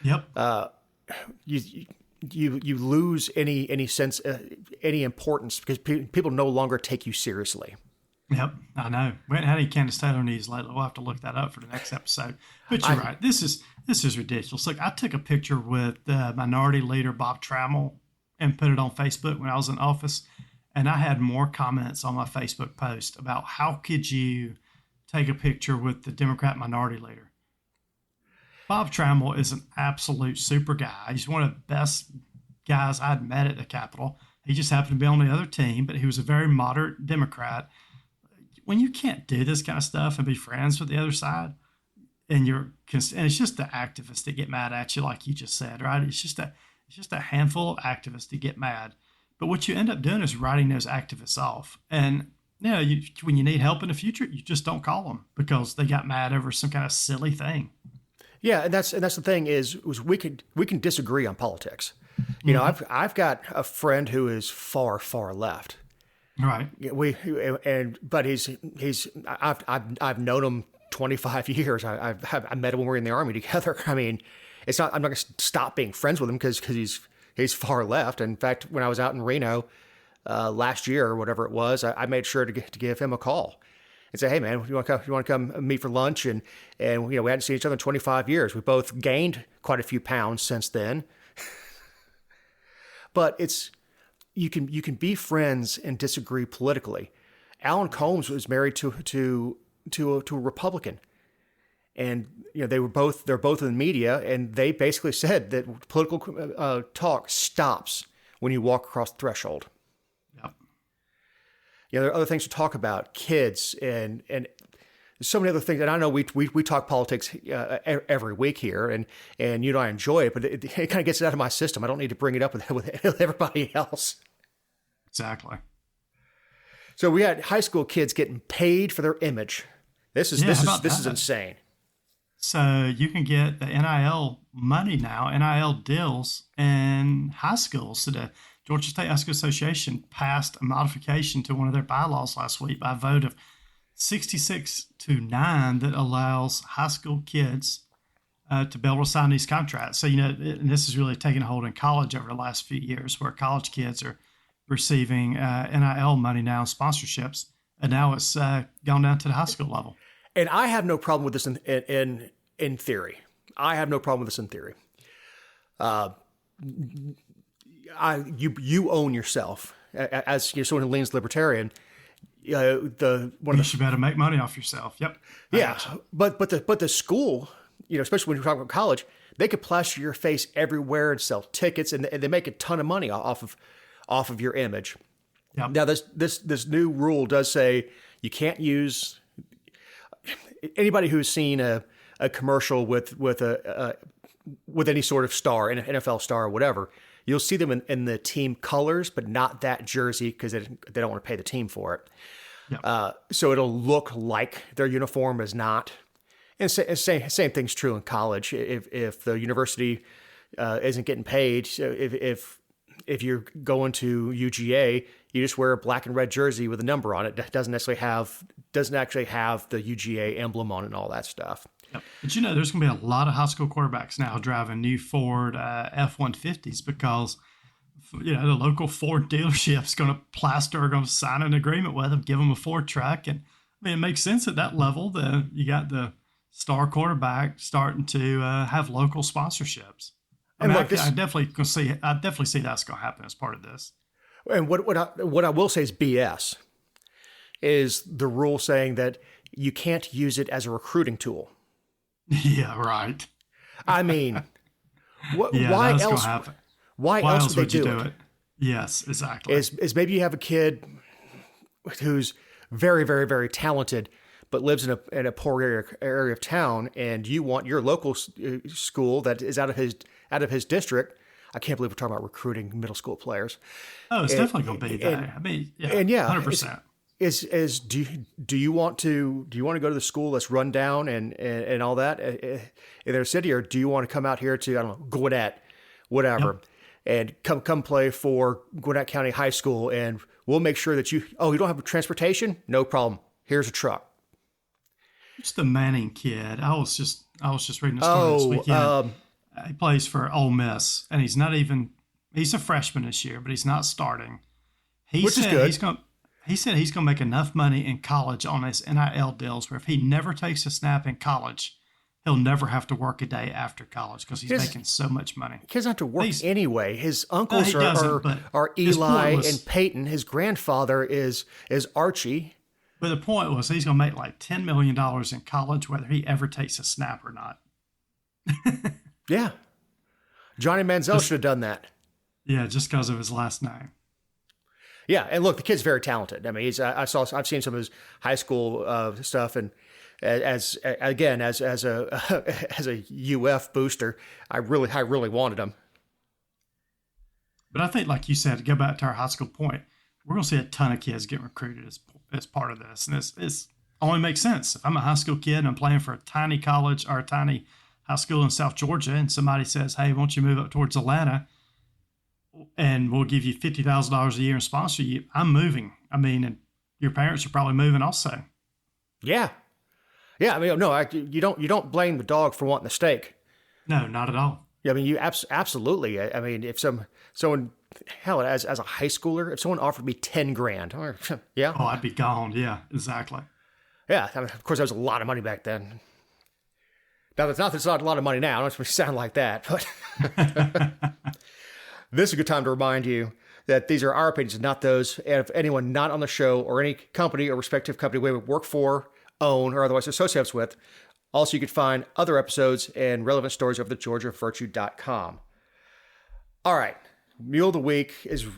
Yep. You lose any sense, any importance because people no longer take you seriously. Yep, I know. We haven't had any Candace Taylor news lately. We'll have to look that up for the next episode. But you're right. This is ridiculous. Look, I took a picture with Minority Leader Bob Trammell and put it on Facebook when I was in office, and I had more comments on my Facebook post about how could you take a picture with the Democrat Minority Leader. Bob Trammell is an absolute super guy. He's one of the best guys I'd met at the Capitol. He just happened to be on the other team, but he was a very moderate Democrat. When you can't do this kind of stuff and be friends with the other side, and it's just the activists that get mad at you, like you just said, right? It's just a handful of activists that get mad. But what you end up doing is writing those activists off. And when you need help in the future, you just don't call them because they got mad over some kind of silly thing. Yeah, and that's the thing is we can disagree on politics. I've got a friend who is far left. Right. But I've known him 25 years. I met him when we were in the Army together. I mean, I'm not going to stop being friends with him because he's far left. In fact, when I was out in Reno last year or whatever it was, I made sure to give him a call and say, hey man, you want to come meet for lunch? And we hadn't seen each other in 25 years. We both gained quite a few pounds since then. But you can be friends and disagree politically. Alan Combs was married to a Republican, and they're both in the media, and they basically said that political talk stops when you walk across the threshold. Yep. There are other things to talk about, kids, and there's so many other things. And I know we talk politics every week here, and I enjoy it, but it kind of gets it out of my system. I don't need to bring it up with everybody else. Exactly. So we had high school kids getting paid for their image. This is insane. So you can get the NIL money now, NIL deals in high schools. So the Georgia State High School Association passed a modification to one of their bylaws last week by a vote of 66-9 that allows high school kids to be able to sign these contracts. So, and this is really taking a hold in college over the last few years where college kids are receiving NIL money now, sponsorships, and now it's gone down to the high school level. And I have no problem with this in theory. I have no problem with this in theory. You own yourself as someone who leans libertarian. You should be able to make money off yourself. Yep. Yeah, but the school, especially when you're talking about college, they could plaster your face everywhere and sell tickets, and they make a ton of money off of your image. Yep. Now this new rule does say you can't use anybody who's seen a commercial with any sort of star, an NFL star or whatever. You'll see them in the team colors, but not that jersey because they don't want to pay the team for it. Yep. So it'll look like their uniform is not. And same thing's true in college. If the university isn't getting paid, so if you're going to UGA, you just wear a black and red jersey with a number on it. It doesn't actually have the UGA emblem on it and all that stuff. Yep. But there's going to be a lot of high school quarterbacks now driving new Ford F-150s because the local Ford dealership's going to going to sign an agreement with them, give them a Ford truck, and it makes sense at that level. You got the star quarterback starting to have local sponsorships. I definitely see that's going to happen as part of this. And what I will say is BS is the rule saying that you can't use it as a recruiting tool. Yeah, right. I mean, why else? Why else would they do it? Yes, exactly. Is maybe you have a kid who's very, very, very talented, but lives in a poor area of town, and you want your local school that is out of his district. I can't believe we're talking about recruiting middle school players. Oh, it's definitely going to be that. I mean, yeah, 100%. Do you want to go to the school that's run down and all that in their city, or do you want to come out here to, I don't know, Gwinnett, whatever, and come play for Gwinnett County High School, and we'll make sure that you don't have transportation? No problem. Here's a truck. It's the Manning kid. I was just reading a story this weekend. He plays for Ole Miss, and he's a freshman this year, but he's not starting. Which is good. He said he's going to make enough money in college on his NIL deals where if he never takes a snap in college, he'll never have to work a day after college because he's making so much money. He doesn't have to work anyway. His uncles are Eli and Peyton. His grandfather is Archie. But the point was he's going to make like $10 million in college whether he ever takes a snap or not. Yeah. Johnny Manziel should have done that. Yeah, just because of his last name. Yeah, and look, the kid's very talented. I mean, I've seen some of his high school stuff, and as a UF booster, I really wanted him. But I think, like you said, to go back to our high school point, we're going to see a ton of kids get recruited as part of this, and it's only makes sense. If I'm a high school kid and I'm playing for a tiny college or a tiny high school in South Georgia, and somebody says, "Hey, won't you move up towards Atlanta?" and we'll give you $50,000 a year and sponsor you, I'm moving. I mean, and your parents are probably moving also. Yeah. Yeah. I mean, no, you don't blame the dog for wanting the steak. No, not at all. Yeah. I mean, you absolutely. I mean, if someone, hell, as a high schooler, if someone offered me $10,000, yeah. Oh, I'd be gone. Yeah, exactly. Yeah. I mean, of course, that was a lot of money back then. Now, it's not a lot of money now. I don't want to sound like that, but this is a good time to remind you that these are our opinions, not those of anyone not on the show or any company or respective company we work for, own, or otherwise associate us with. Also, you can find other episodes and relevant stories over at georgiavirtue.com. All right. Mule of the Week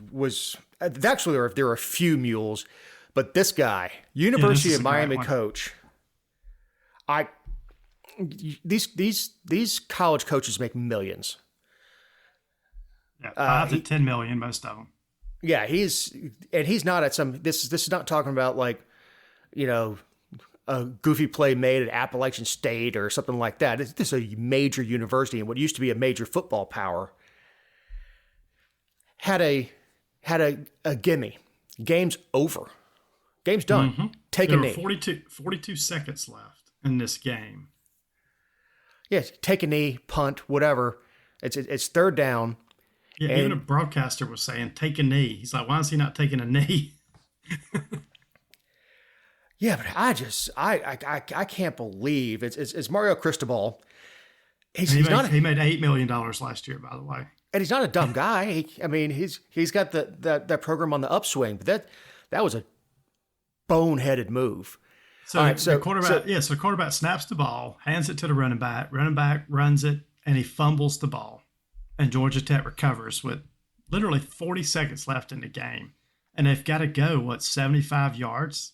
was actually, there are a few mules, but this guy, University of Miami coach, these college coaches make millions. Yeah, 5 to 10 million, most of them. Yeah, he's not at some. This is not talking about like, a goofy play made at Appalachian State or something like that. This is a major university and what used to be a major football power. Had a gimme. Game's over. Game's done. Mm-hmm. Take a knee. 42 seconds left in this game. Yeah, take a knee, punt, whatever. It's third down. Yeah, even a broadcaster was saying, take a knee. He's like, why is he not taking a knee? Yeah, but I can't believe it's Mario Cristobal. He made $8 million last year, by the way. And he's not a dumb guy. He's got that program on the upswing, but that was a boneheaded move. So the quarterback snaps the ball, hands it to the running back. Running back runs it, and he fumbles the ball. And Georgia Tech recovers with literally 40 seconds left in the game. And they've got to go, 75 yards?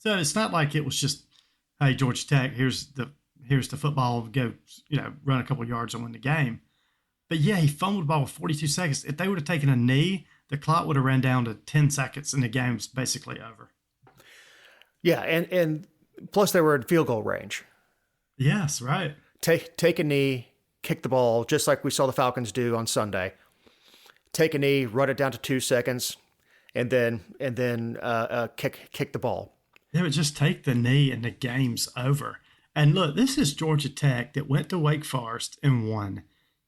So it's not like it was just, hey, Georgia Tech, here's the football, go, run a couple yards and win the game. But yeah, he fumbled the ball with 42 seconds. If they would have taken a knee, the clock would have ran down to 10 seconds and the game's basically over. Yeah, and plus they were in field goal range. Yes, right. Take a knee, kick the ball, just like we saw the Falcons do on Sunday. Take a knee, run it down to 2 seconds, and then kick the ball. They would just take the knee and the game's over. And look, this is Georgia Tech that went to Wake Forest and won.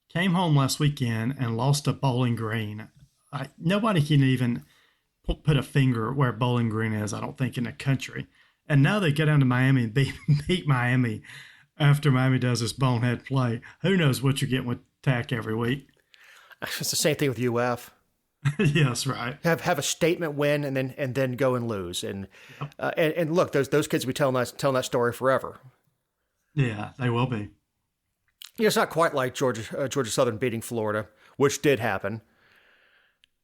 Came home last weekend and lost to Bowling Green. Nobody can even put a finger where Bowling Green is, I don't think, in the country. And now they get down to Miami and beat Miami after Miami does this bonehead play. Who knows what you're getting with Tech every week? It's the same thing with UF. Yes, right. Have a statement win and then go and lose. And look, those kids will be telling that story forever. Yeah, they will be. Yeah, it's not quite like Georgia Southern beating Florida, which did happen.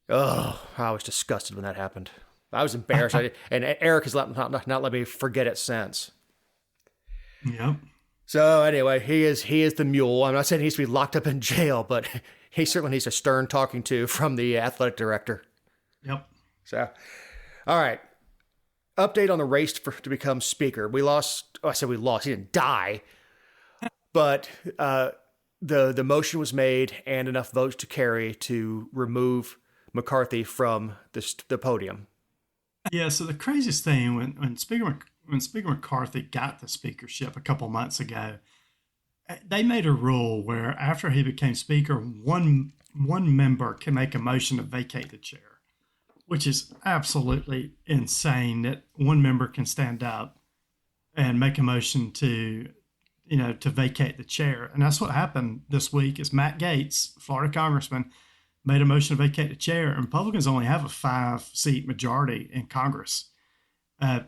Oh, I was disgusted when that happened. I was embarrassed, and Eric has not let me forget it since. Yep. So anyway, he is the mule. I'm not saying he needs to be locked up in jail, but he certainly needs a stern talking to from the athletic director. Yep. So, all right. Update on the race to become speaker. We lost. Oh, I said we lost. He didn't die, but the motion was made and enough votes to carry to remove McCarthy from the podium. Yeah. So the craziest thing when Speaker McCarthy got the speakership a couple months ago, they made a rule where after he became speaker, one member can make a motion to vacate the chair, which is absolutely insane that one member can stand up and make a motion to vacate the chair. And that's what happened this week is Matt Gaetz, Florida congressman, made a motion to vacate the chair. And Republicans only have a 5-seat majority in Congress.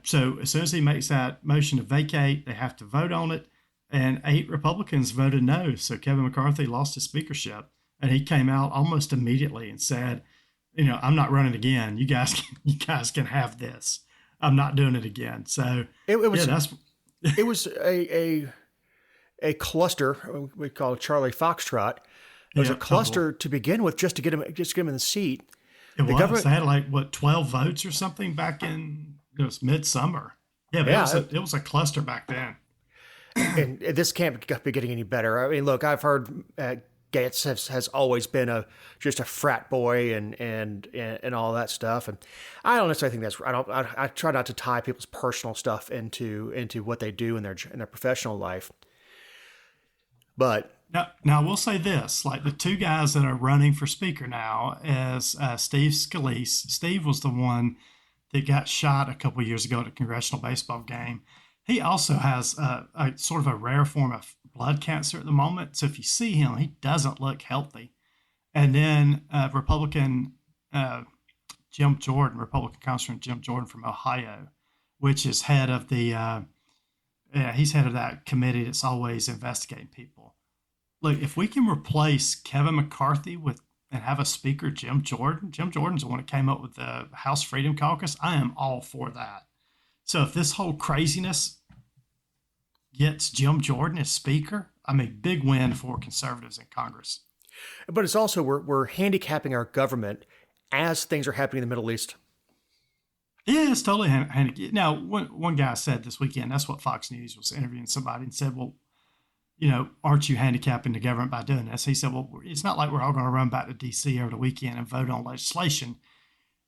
So as soon as he makes that motion to vacate, they have to vote on it. And 8 Republicans voted no. So Kevin McCarthy lost his speakership. And he came out almost immediately and said, I'm not running again. You guys can have this. I'm not doing it again. So it was a cluster we call Charlie Foxtrot. It was a cluster to begin with, just to get him in the seat. They had 12 votes or something back in midsummer. Yeah, but it was a cluster back then. And this can't be getting any better. I mean, look, I've heard Gaetz has always been just a frat boy and all that stuff, and I don't necessarily think that's. I try not to tie people's personal stuff into what they do in their professional life. But now we'll say this: like the 2 guys that are running for speaker now is Steve Scalise. Steve was the one that got shot a couple years ago at a congressional baseball game. He also has a sort of a rare form of blood cancer at the moment. So if you see him, he doesn't look healthy. And then Republican Congressman Jim Jordan from Ohio, which is head of he's head of that committee that's always investigating people. Look, if we can replace Kevin McCarthy and have a speaker, Jim Jordan's the one that came up with the House Freedom Caucus. I am all for that. So if this whole craziness gets Jim Jordan as speaker, I mean, big win for conservatives in Congress. But it's also we're handicapping our government as things are happening in the Middle East. Yeah, it's totally handicapped. Now, one guy said this weekend, that's what Fox News was interviewing somebody and said, well, aren't you handicapping the government by doing this? He said, well, it's not like we're all going to run back to D.C. over the weekend and vote on legislation.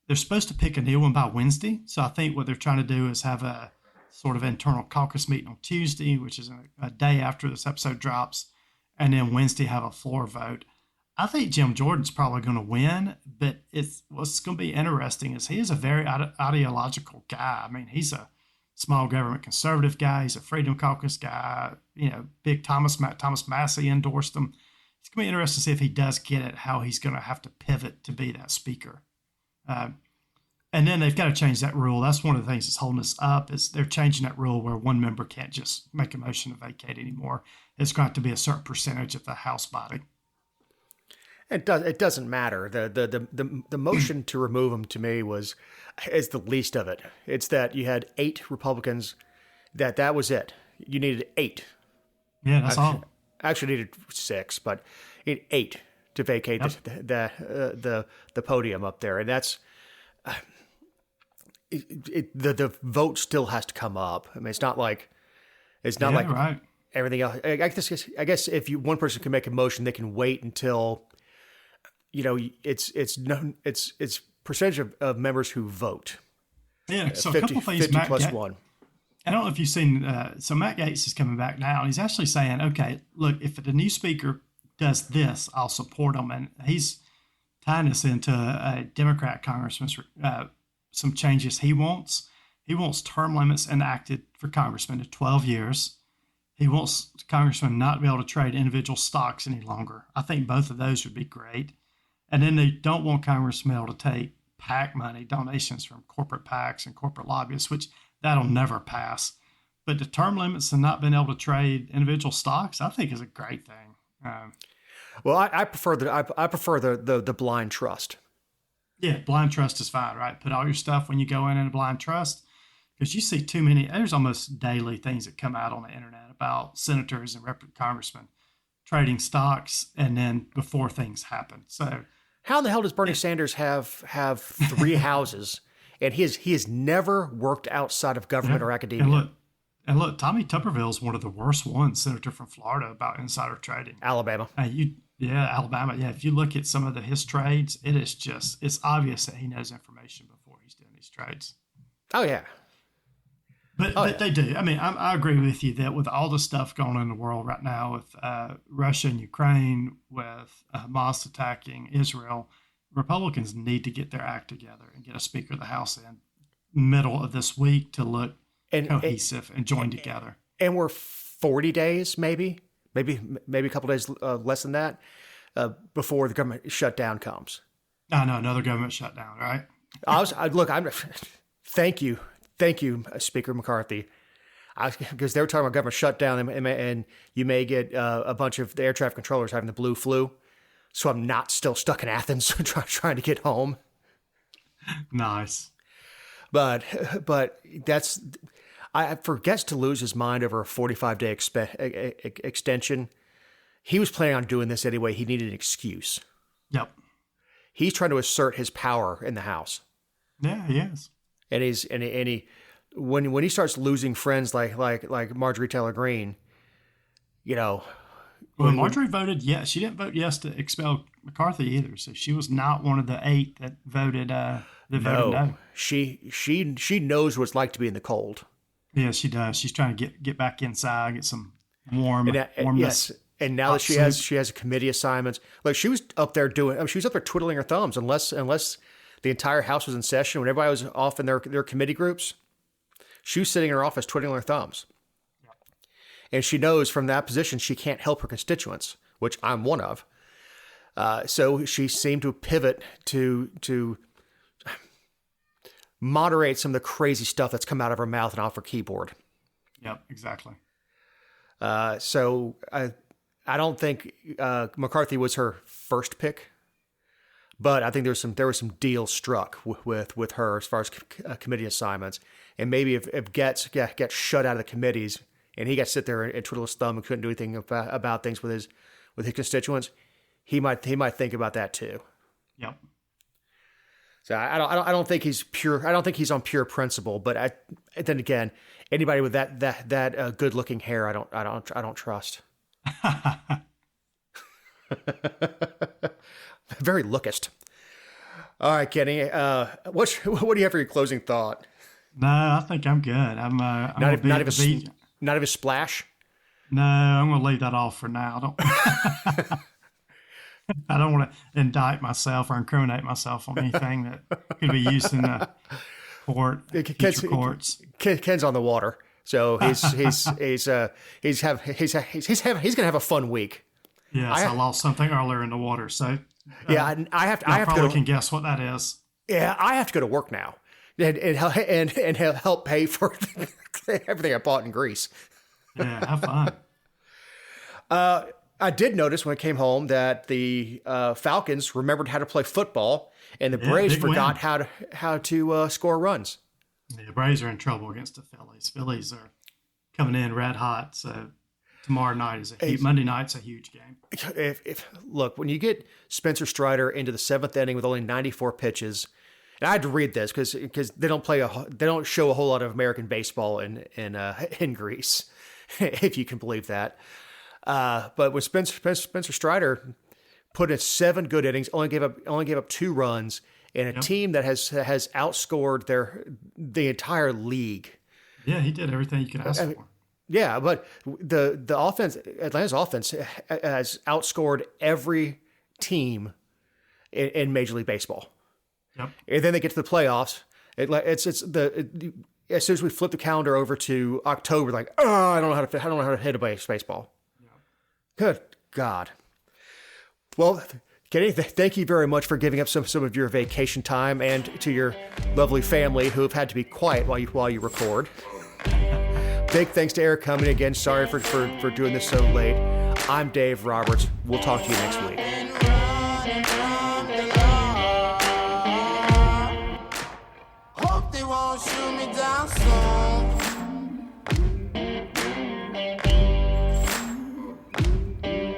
They're supposed to pick a new one by Wednesday. So I think what they're trying to do is have a sort of internal caucus meeting on Tuesday, which is a day after this episode drops, and then Wednesday have a floor vote. I think Jim Jordan's probably going to win, but what's going to be interesting is he is a very ideological guy. I mean, he's a small government conservative guy. He's a Freedom Caucus guy. Big Thomas Massey endorsed him. It's going to be interesting to see if he does get it, how he's going to have to pivot to be that speaker. And then they've got to change that rule. That's one of the things that's holding us up is they're changing that rule where one member can't just make a motion to vacate anymore. It's going to have to be a certain percentage of the House body. It doesn't matter. The motion to remove him to me is the least of it. It's that you had 8 Republicans. That was it. You needed 8. Yeah, that's all. I actually needed 6, but you need 8 to vacate the podium up there, and that's the vote still has to come up. I mean, it's not like Right. everything else. I guess if one person can make a motion, they can wait until it's percentage of members who vote. Yeah. So 50, a couple things, 50 Matt plus Gaetz, one. I don't know if you've seen. So Matt Gaetz is coming back now, and he's actually saying, "Okay, look, if the new speaker does this, I'll support him." And he's tying this into a Democrat congressman's some changes he wants. He wants term limits enacted for congressmen to 12 years. He wants congressmen not to be able to trade individual stocks any longer. I think both of those would be great. And then they don't want congressmen able to take PAC money, donations from corporate PACs and corporate lobbyists, which that'll never pass. But the term limits and not being able to trade individual stocks, I think, is a great thing. Well, I prefer the blind trust. Yeah, blind trust is fine, right? Put all your stuff when you go in a blind trust, because you see too many. There's almost daily things that come out on the internet about senators and congressmen trading stocks, and then before things happen. So, how in the hell does Bernie Sanders have 3 houses, and he has never worked outside of government or academia? And look, Tommy Tuberville is one of the worst ones, senator from Florida, about insider trading. Alabama. Alabama. Yeah, if you look at some of his trades, it's obvious that he knows information before he's doing these trades. Oh yeah. But they do. I mean, I agree with you that with all the stuff going on in the world right now, with Russia and Ukraine, with Hamas attacking Israel, Republicans need to get their act together and get a Speaker of the House in middle of this week to look cohesive and join together. And we're 40 days, maybe a couple days less than that, before the government shutdown comes. No, another government shutdown, right? Thank you, Speaker McCarthy, because they were talking about government shutdown, and you may get a bunch of the air traffic controllers having the blue flu. So I'm not still stuck in Athens trying to get home. Nice. But I forgets to lose his mind over a 45-day extension. He was planning on doing this anyway. He needed an excuse. Yep. He's trying to assert his power in the House. Yeah, he is. And when he starts losing friends like Marjorie Taylor Greene, Well, Marjorie voted yes. She didn't vote yes to expel McCarthy either. So she was not one of the 8 that voted no. She knows what it's like to be in the cold. Yeah, she does. She's trying to get back inside, get some warmness. Yes. And now that she has a committee assignments. Look, she was up there twiddling her thumbs unless the entire House was in session, when everybody was off in their committee groups. She was sitting in her office twiddling her thumbs. Yep. And she knows from that position she can't help her constituents, which I'm one of. So she seemed to pivot to moderate some of the crazy stuff that's come out of her mouth and off her keyboard. Yep, exactly. So I don't think McCarthy was her first pick, but I think there was some deals struck with her as far as committee assignments, and maybe if Gaetz gets shut out of the committees and he got to sit there and twiddle his thumb and couldn't do anything about things with his constituents, he might think about that too. Yep. So I don't think he's pure. I don't think he's on pure principle. But then again, anybody with that good looking hair, I don't trust. Very lookist. All right, Kenny. What do you have for your closing thought? No, I think I'm good. I'm not even splash. No, I'm going to leave that off for now. I don't want to indict myself or incriminate myself on anything that could be used in the future courts. Ken's on the water, so he's going to have a fun week. Yes, I lost something earlier in the water, so yeah, I have to can guess what that is. Yeah, I have to go to work now, and help pay for everything I bought in Greece. Yeah, have fun. I did notice when I came home that the Falcons remembered how to play football, and the Braves forgot how to score runs. Yeah, the Braves are in trouble against the Phillies. Phillies are coming in red hot. So tomorrow night is Monday night's a huge game. Look, when you get Spencer Strider into the 7th inning with only 94 pitches, and I had to read this because they don't show a whole lot of American baseball in Greece, if you can believe that. But when Spencer Strider put in 7 good innings, only gave up 2 runs, and a team that has outscored the entire league. Yeah, he did everything you could ask for. Yeah, but the offense, Atlanta's offense, has outscored every team in Major League Baseball. Yep. And then they get to the playoffs. As soon as we flip the calendar over to October, like, I don't know how to hit a baseball. Yep. Good God. Well, Kenny, thank you very much for giving up some of your vacation time, and to your lovely family who have had to be quiet while you record. Big thanks to Eric coming again. Sorry for doing this so late. I'm Dave Roberts. We'll talk to you next week. Hope they won't shoot me down soon.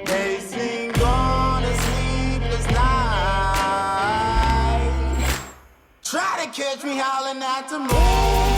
They sing on a sleepless night. Try to catch me howling at the moon.